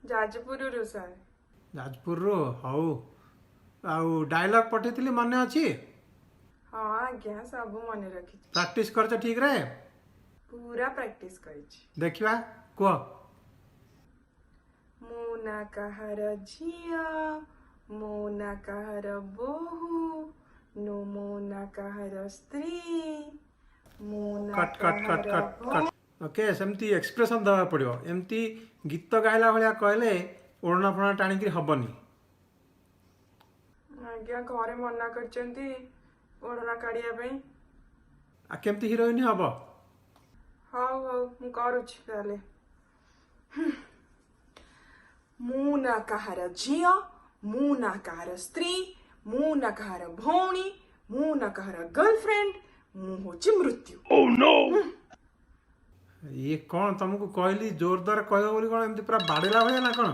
जाजपुर सर जाजपुर रो हौ आउ डायलॉग पठेतिली मने अछि हाँ आज्ञा सब मन रखी प्रैक्टिस करछ ठीक रे पूरा प्रैक्टिस करिछि देखिबा को मोना कहर झिया मोना कहर बोहू नो मोना कहर स्त्री Mona cut cut cut cut cut okay सेमती एक्सप्रेशन दवा पड़ियो एमती गीत गाइला भलिया कहले ओढ़ना फणा टाणी हबनी आज्ञा घरे मना करचंती ओढ़ना काढ़िया पई आ केमती हीरोइन हब हाउ हाउ मु करूछि ताले मु ना कहर झिया मु ना कहर स्त्री मु ना कहर भौणी मु ना कहर गर्लफ्रेंड मु होछि मृत्यु ओह नो ये कौन तुमको कहली जोरदार कहयो बोली कौन एमती पूरा बाड़ेला भलिया ना कौन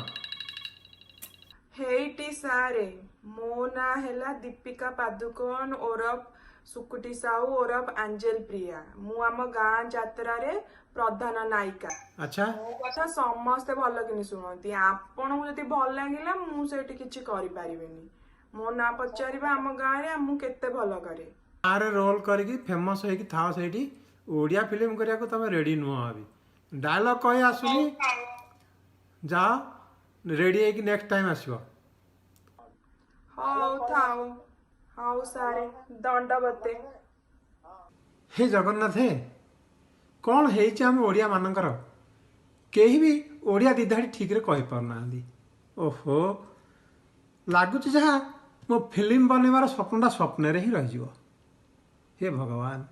हेटी सारे मो ना हेला दीपिका पादुकोण ओरफ सुकुटी साहू ओरफ एंजेल प्रिया मु आम गाँ जात्रा रे प्रधान नायिका अच्छा मो कथा समस्ते भल कि शुणती आपण जदि भल लगिला मु सेठी किछि करि परिबेनी मो ना पचारिबा आम गाँ रे मु केते भल करे आरे रोल करके फेमस होई था सेठी ओडिया फिल्म करिया को तमे रेडी नुह अभी डायलॉग कहि आसुनी जा रेडी है कि नेक्स्ट टाइम आसीबो हाउ थाउ हाउ सारे दंडवते हे जगन्नाथ कौन है आम ओडिया मानकर केही भी ओडिया दिधाड़ी ठीक रे कहि पारना ओहो लगुच जहाँ मो फिल्म बनवार स्वप्नटा स्वप्न रे ही रह जिवो हे भगवान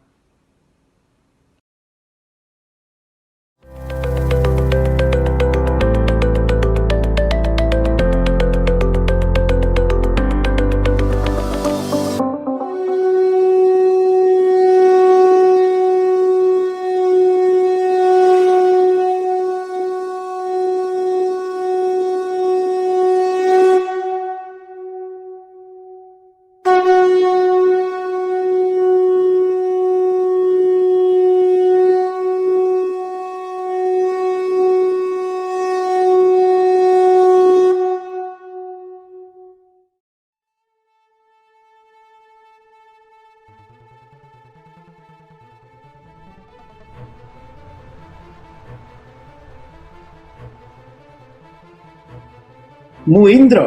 मु इंद्र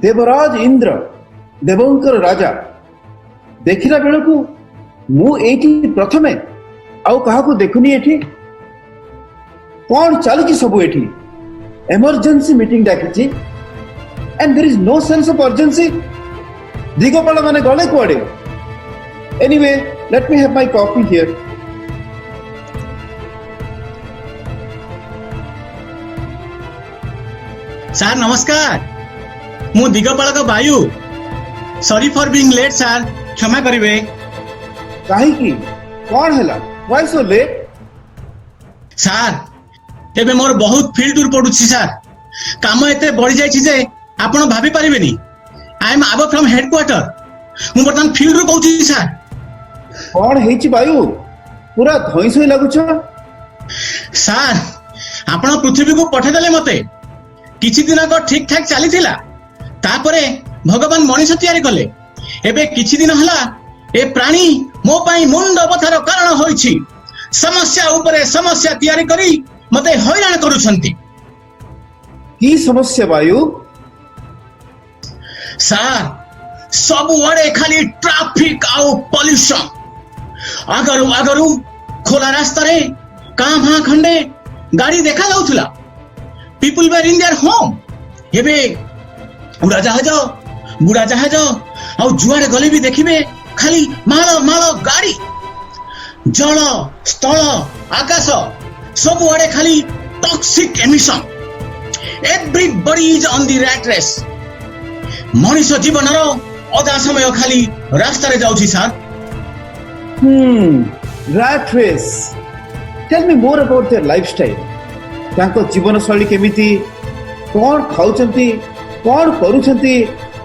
देवराज इंद्र देवंकर राजा देखिला बेलकू मु एठी प्रथमे आउ काहाकू देखुनी एठी कौन चलुची सब एठी इमरजेंसी मीटिंग डाकिची and there is no sense of urgency Digopal माने गले कुआडे anyway let me have my coffee here sir नमस्कार मु दिगपालक बायु sorry for being late sir क्षमा करिवे काहे की कौन हैला व्हाई सो लेट सार एबे मोर बहुत फील्ड टूर पडुछि सार काम एते बढ़ी जाय छि जे आपण भाबी परिबेनी I am above from headquarter मु बर्तमान फील्ड रो कहूछि सार कौन हेछि वायु पूरा धइसई लागुछ सार आपण पृथ्वी को पठे देले मते किछि दिन को ठीक ठाक चली थिला तापरे भगवान मनीष तैयारी कले एबे किछि दिन हला ए प्राणी मो पई मुंड बथार कारण होइछि समस्या ऊपर समस्या तैयारी करी मते हैरान करूछंती की समस्या वायु सार सब वडे खाली ट्रैफिक आउ पॉल्यूशन आगरु खोला रास्ता रे काहा खंडे गाड़ी देखा जाउथला people were in their home एबे बुढ़ा जहाज आउ जुआड़े गले भी देखिबे खाली माल गाड़ी जल स्थल आकाश सब आड़े खाली toxic emission everybody is on the rat race मनीष जीवन रो अधा समय खाली रास्ता रे जाउछि sir rat race tell me more about their lifestyle तांको जीवन शैली केमिति कौन खाउछंती कौन करूछंती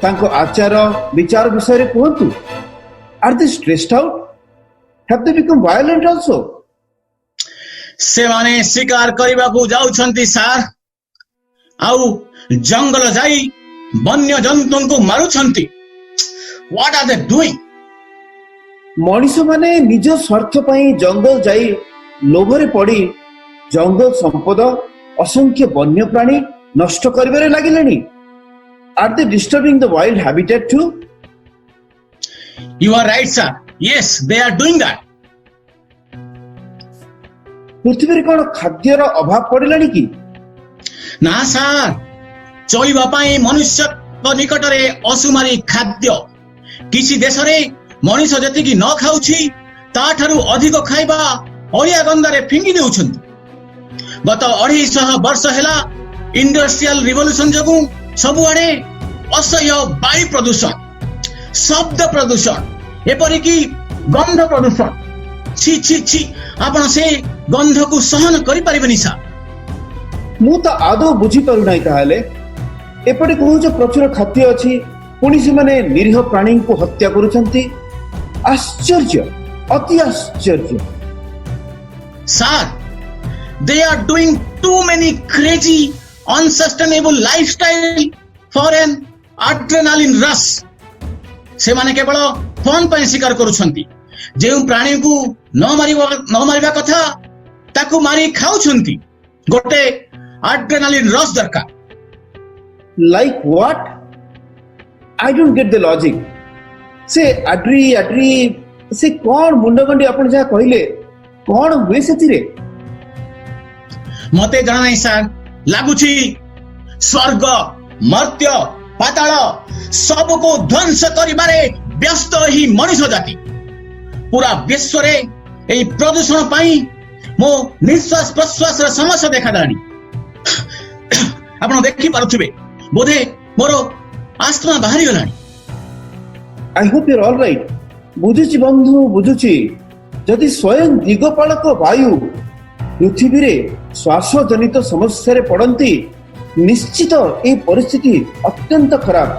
तांको आचार विचार विषय रे कहंतु are they stressed out have they become violent also से माने शिकार करबा को जाउछंती सर आउ जंगल जाई वन्य जंतु को मारुछंती व्हाट आर दे डूइंग मनीष माने निज स्वार्थ पई जंगल जाई लोभरे पड़ी जंगल संपद असंख्य वन्य प्राणी नष्ट करिबारे लागिलेनी are they disturbing the wild habitat too you are right sir yes they are doing that पृथ्वी रे कोन खाद्यर अभाव पड़िलानी की ना सर चलिबा पई मनुष्य निकट रे असुमारी खाद्य किसी देश रे मनुष्य जति की न खाउछि ता ठारू अधिक खाइबा अलिया गंदारे फिंगी देउछंती गत 250 वर्ष हेला इंडस्ट्रियल रिवोल्यूशन जगु सबु आड़े असह्य वायु प्रदूषण शब्द प्रदूषण एपरि की गंध प्रदूषण छी छी छी आपण से गंध को सहन करि परिबेनी सा मु तो आदो बुझी पारु नाही ताहाले एपटे कहूछ प्रचुर खाद्य अछि पुणी से माने निरीह प्राणी को हत्या करूछंती आश्चर्य अति आश्चर्य sir they are doing too many crazy unsustainable lifestyle for an adrenaline rush से माने केवल फोन पर शिकार करूछंती जे प्राणी को न मारिबा कथा ताकू मारी खाउछंती गोटे adrenaline rush दरकार like what I don't get the logic से अड्री से कौन मुंडगंडी आपण जा कहिले कौन हुए सेतिरे मते जाना नहीं सर लागुची स्वर्ग मर्त्य पाताल सब को ध्वंस करिबारे व्यस्त ही मनुष्य जाति पूरा विश्व रे एई प्रदूषण पाई मो निश्वास प्रश्वास रे समस्या देखा दानी आपण देखि पारुथिबे बोधे मोरो आत्मा बाहरी गलानी I hope you are all right बुझुची बंधु बुझुची जदि स्वयं दिगपालक वायु पृथ्वी रे श्वास जनित समस्या रे पड़ती निश्चित ए परिस्थिति अत्यंत खराब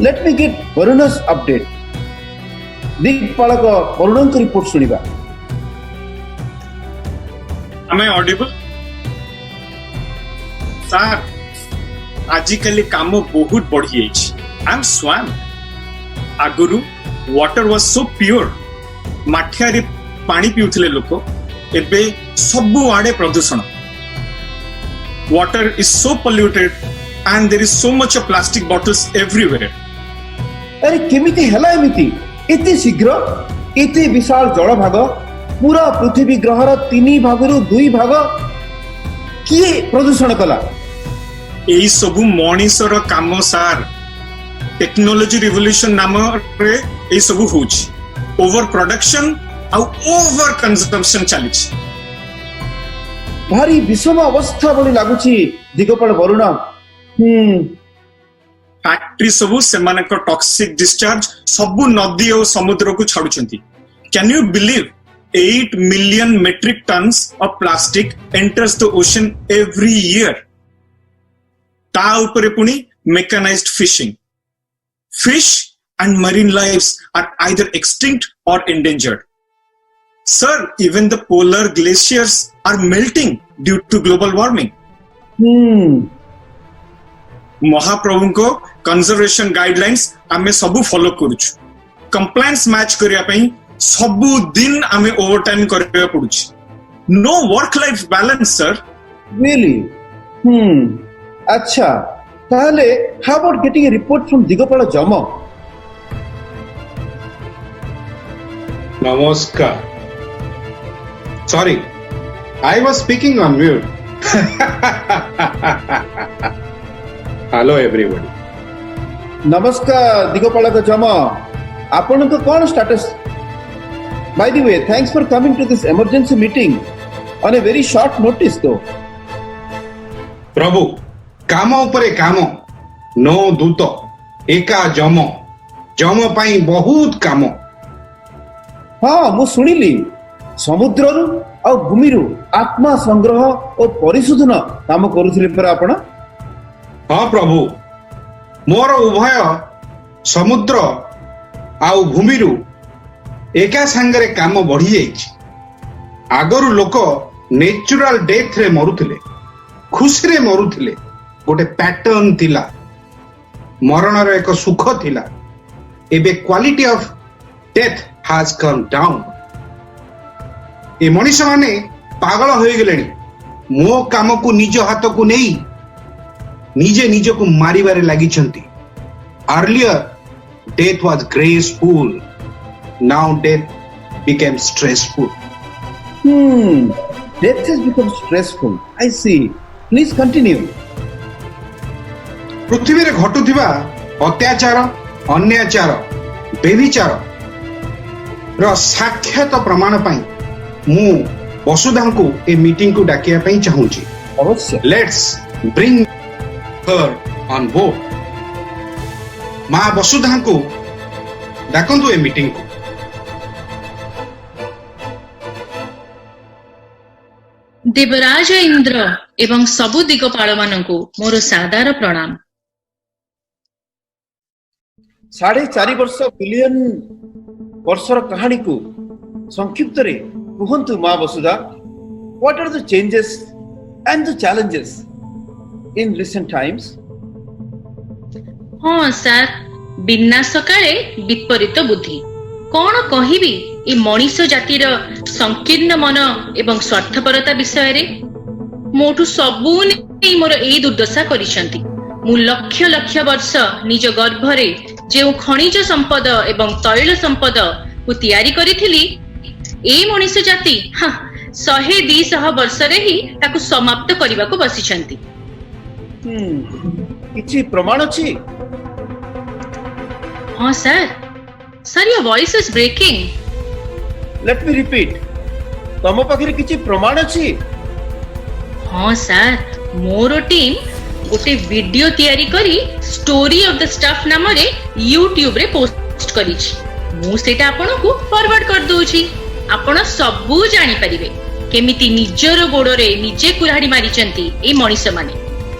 let me get Varun's update दिगपालक वरुणक रिपोर्ट सुनिबा am I audible सर आजिकली काम बहुत बढ़ी जाइछि आई एम स्वयं आगुरु वाटर वाज सो प्योर माठिया रे पानी पिउथिले लोक एबे सबु आड़े प्रदूषण water is so polluted and there is so much of plastic bottles everywhere अरे केमिति हला एमिति एते शीघ्र एते विशाल जल भाग पूरा पृथ्वी ग्रहर 3 भागरु 2 भाग किए प्रदूषण कला एई सबु मनीषर काम सार टेक्नोलॉजी रिवोल्यूशन नाम रे एई सबु होछि ओवर प्रोडक्शन आउ ओवर कंजम्पशन चलिछि भारी विषम अवस्था बोली लागुछि दिगपाल वरुण फैक्ट्री सबु सेमानक टॉक्सिक डिस्चार्ज सबु नदी और समुद्र को छाडुछंती Can you believe 8 million metric tons of plastic enters the ocean every year? Ta upare puni mechanized fishing. Fish and marine lives are either extinct or endangered. Sir, even the polar glaciers are melting due to global warming. महाप्रभुको conservation guidelines आमे सबु follow करूछु. Compliance match करिया पई सबु दिन आमे overtime करिया पडुछि. No work life balance sir. Really? अच्छा, ताहले how about getting a report from Digopala Jama? Namaskar. Sorry, I was speaking on mute. Hello everybody. नमस्कार दिगोपाला का जमा. आपन को कौन status? By the way, thanks for coming to this emergency meeting on a very short notice though. प्रभु काम उपरे काम no दूत एका जम जम पाई बहुत काम. हाँ मु सुनिली समुद्ररू और भूमिरू आत्मा संग्रह और परिशोधन काम करुथिले पर आपण. हाँ प्रभु मोर उभय समुद्र आउ भूमिरू एका संगरे काम बढ़ी जाइछि. आगरु लोक नेचुरल डेथ रे मरुथिले, खुशी रे मरुथिले. गोटे पैटर्न थिला, मरणर एक सुख थिला. एबे quality of death has come down. ए मनीष माने पागल होई गेलेनी. मो काम को निज हाथ को नहीं निजे निज को मारिबारे लागिछंती. Earlier death was graceful, now death became stressful. Death has become stressful. I see. Please continue. पृथ्वी रे घटुथिबा अत्याचार, अन्याचार, बेविचार र साक्षात प्रमाण पाई मु वसुधा को ए मीटिंग को डाकिया पाई चाहूची. अवश्य. Let's bring her on board. मां वसुधा को डाकंतु ए मीटिंग को. देवराज इंद्र एवं सबु दिगपाल मानकु मोर सादर प्रणाम. 4.5 वर्ष बिलियन वर्षर कहानी को संक्षिप्त रे कुहंतु मां वसुधा. What are the changes and the challenges in recent times? हाँ सर, विनाश काले विपरीत बुद्धि. कौन कहिबी ए मनीष जातिर संकीर्ण मन एवं स्वार्थपरता विषय रे. मोठु सबु नै मोर एई दुर्दशा करिसंती. मु लक्ष लक्ष वर्ष निज गर्भरे जे खनिज संपद एवं तैल संपद को तैयारी करिथिली, ए मनीष जाति 100-200 वर्ष रे ही ताकु समाप्त करिबा को बसिसंती. किछि प्रमाण अछि? हाँ sir. Sir, your voice is breaking. Let me repeat. तम पाखरे किछि प्रमाण अछि? हाँ सर, मोर टीम गोटे वीडियो तैयारी करी स्टोरी ऑफ द स्टफ नाम रे YouTube रे पोस्ट करिछि. मु सेटा आपन को फॉरवर्ड कर दोछि. आपण सबु जानि परिबे केमिति निजर गोडरे निजे कुराडी मारिचंती ए मनीष माने.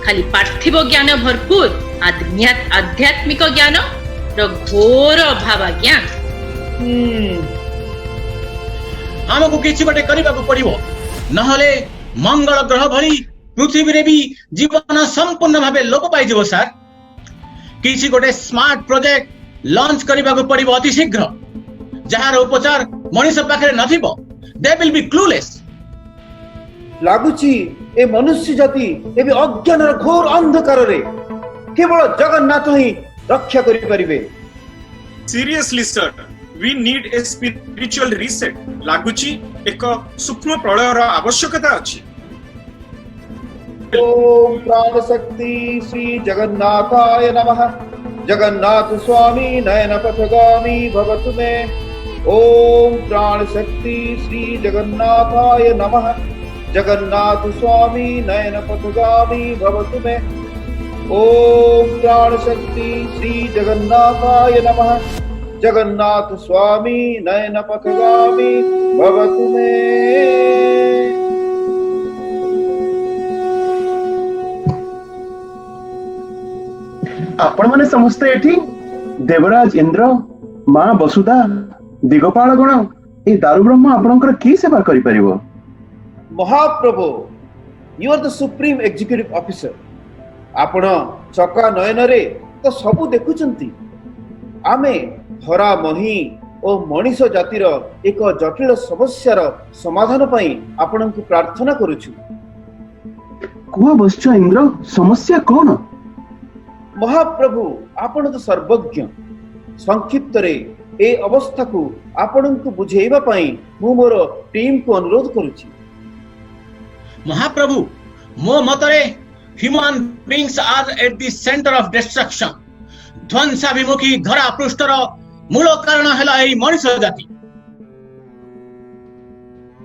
खाली पार्थिव ज्ञान भरपूर आध्यात्मिक ज्ञान र घोर भावाज्ञा. हमको किछि बटे करिबा को पड़िबो, नहले मंगल ग्रह भली पृथ्वी रे भी जीवन संपूर्ण भाबे लोप पाई जिवो. सर किछि गोटे स्मार्ट प्रोजेक्ट लॉन्च करिबा को पड़िबो अति शीघ्र, जहार उपचार मनीष पाखरे नथिबो. They will be clueless. लागुची ए मनुष्य जाति एबे अज्ञान र घोर अंधकार रे केवल जगन्नाथ ही रक्षा करि परिबे. Seriously sir, we need a spiritual reset. लागुची एक सूक्ष्म प्रलयर आवश्यकता अछि. ओम प्राण शक्ति श्री जगन्नाथाय नमः. जगन्नाथ स्वामी नयन पथगामी भवतु मे. ओम प्राण शक्ति श्री जगन्नाथाय नमः. जगन्नाथ स्वामी नयन पथगामी भवतु मे. ओम प्राण शक्ति श्री जगन्नाथाय नमः. जगन्नाथ स्वामी नयन पथगामी भवतु मे। आपण माने समस्ते एठी देवराज इंद्र माँ वसुधा दिगपाल गण ए दारु ब्रह्म आपणकर की सेवा करि परिबो? महाप्रभु you are the supreme executive officer. आपण चका नयन रे तो सबु देखुचंती। आमे धरा मही ओ मनीष जातिर एक जटिल समस्यार समाधान पई आपनकु प्रार्थना करूछु। कुआ बश्च इंद्र समस्या कोन? महाप्रभु आपण तो सर्वज्ञ। संक्षिप्त रे ए अवस्था को आपनकु बुझेइबा पई मु मोर टीम को अनुरोध करूछि। महाप्रभु मो मतरे human beings are at the centre of destruction. ध्वंसाभिमुखी धरा पृष्ठर मूल कारण हैला एई मनुष्य जाति।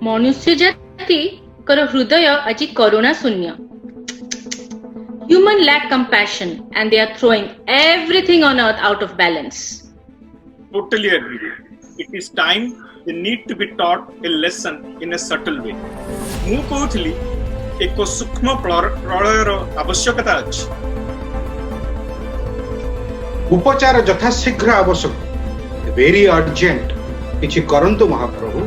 मनुष्य जाति कर हृदय आज करुणा शून्य। Human lack compassion and they are throwing everything on earth out of balance. Totally agree. It is time they need to be taught a lesson in a subtle way. ମୁଁ କହୁଥିଲି ଏକ ସୂକ୍ଷ୍ମ ପ୍ରଳୟର ଆବଶ୍ୟକତା ଅଛି। ଉପଚାର ଯଥାଶୀଘ୍ର ଆବଶ୍ୟକ। ଭେରି ଅର୍ଜେଣ୍ଟ କିଛି କରନ୍ତୁ ମହାପ୍ରଭୁ।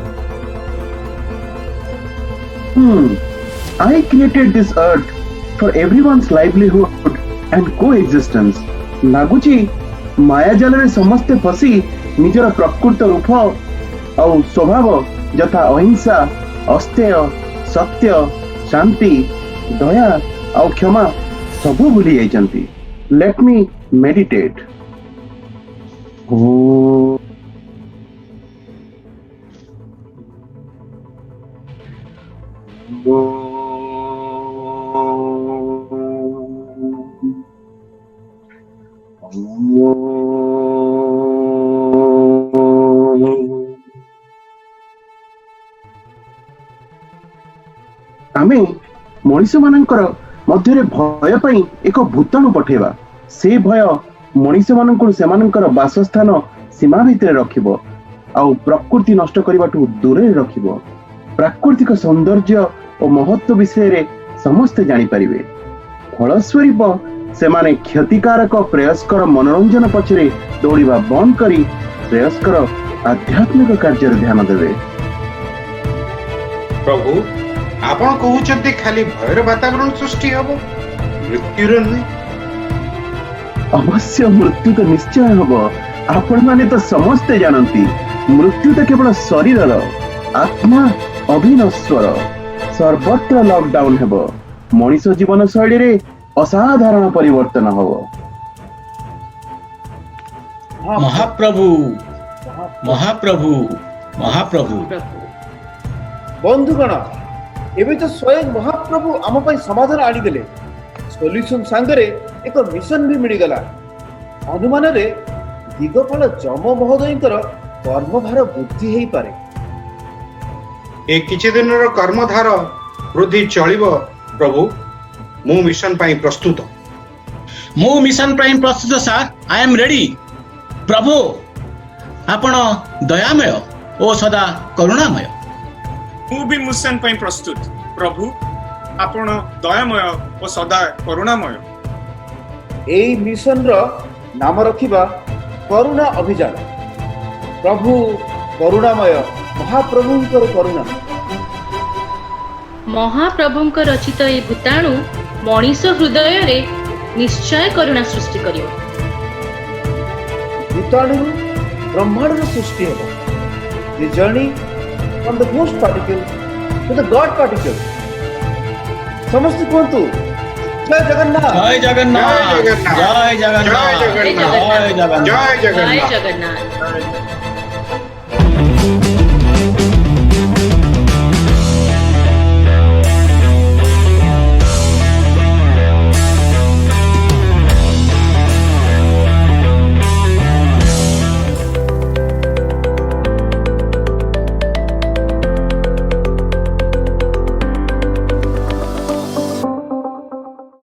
I created this earth for everyone's livelihood and coexistence. ଲାଗୁଛି ମାୟା ଜାଲରେ ସମସ୍ତେ ଫସି ନିଜର ପ୍ରକୃତ ରୂପ ଆଉ ସ୍ୱଭାବ ଯଥା ଅହିଂସା, ଅସ୍ତେୟ, ସତ୍ୟ, ଶାନ୍ତି, ଦୟା ଆଉ କ୍ଷମା ସବୁ ଭୁଲି ଯାଇଛନ୍ତି। ଲେଟ୍ ମି ମେଡିଟେଟ୍। आमे मनीष मानकर मध्यरे भय पई एक भूताणु पठेबा। से भय मनीष मानकर सेमानकर वासस्थान सीमा भितर रखिबो आउ प्रकृति नष्ट करबाटू दूरे रखिबो। प्राकृतिक सौंदर्य और महत्व विषय रे समस्त जानि परिबे। फलस्वरूप सेमाने क्षतिकारक प्रयासकर मनोरंजन पछरे दौड़िबा बंद करी प्रयासकर आध्यात्मिक कार्य ध्यान देवे। प्रभु आपण कहउछन्ते खाली भयर वातावरण सृष्टि हबो, मृत्युर नुहे। अवश्य मृत्यु तो निश्चय हबो। आपण माने तो समस्ते जानती मृत्यु तो केवल शरीरर, आत्मा अभिनश्वर। सर्वत्र लॉकडाउन हेबो। मनीष जीवन शैली रे असाधारण परिवर्तन हबो। महाप्रभु महाप्रभु महाप्रभु बंधुगण एबे तो स्वयं महाप्रभु आम पई समाधान आनी देले। सॉल्यूशन सांगरे एक मिशन भी मिल गला। अनुमान रे दिगपाल जम महोदयकर कर्मभार वृद्धि हेई पारे। ए किछि दिनर कर्मधार वृद्धि चलिबो प्रभु। मु मिशन पई प्रस्तुत। मु मिशन पई प्रस्तुत सर। I am ready. प्रभु आपण दयामय ओ सदा करुणामय। ମୁଁ ବି ମିଶନ ପାଇଁ ପ୍ରସ୍ତୁତ। ପ୍ରଭୁ ଆପଣ ଦୟାମୟ ଓ ସଦା କରୁଣାମୟ। ଏଇ ମିଶନ ର ନାମ ରଖିବା କରୁଣା ଅଭିଯାନ। ପ୍ରଭୁ କରୁଣାମୟ ମହାପ୍ରଭୁଙ୍କର କରୁଣା। ମହାପ୍ରଭୁଙ୍କ ରଚିତ ଏହି ଭୂତାଣୁ ମଣିଷ ହୃଦୟରେ ନିଶ୍ଚୟ କରୁଣା ସୃଷ୍ଟି କରିବ। ଭୂତାଣୁ ବ୍ରହ୍ମାଣ୍ଡର ସୃଷ୍ଟି ହେବ। The journey from the ghost particle to the God particle। समस्त कहतु जय जगन्नाथ जय जगन्नाथ जय जगन्नाथ जय जगन्नाथ जय जगन्नाथ।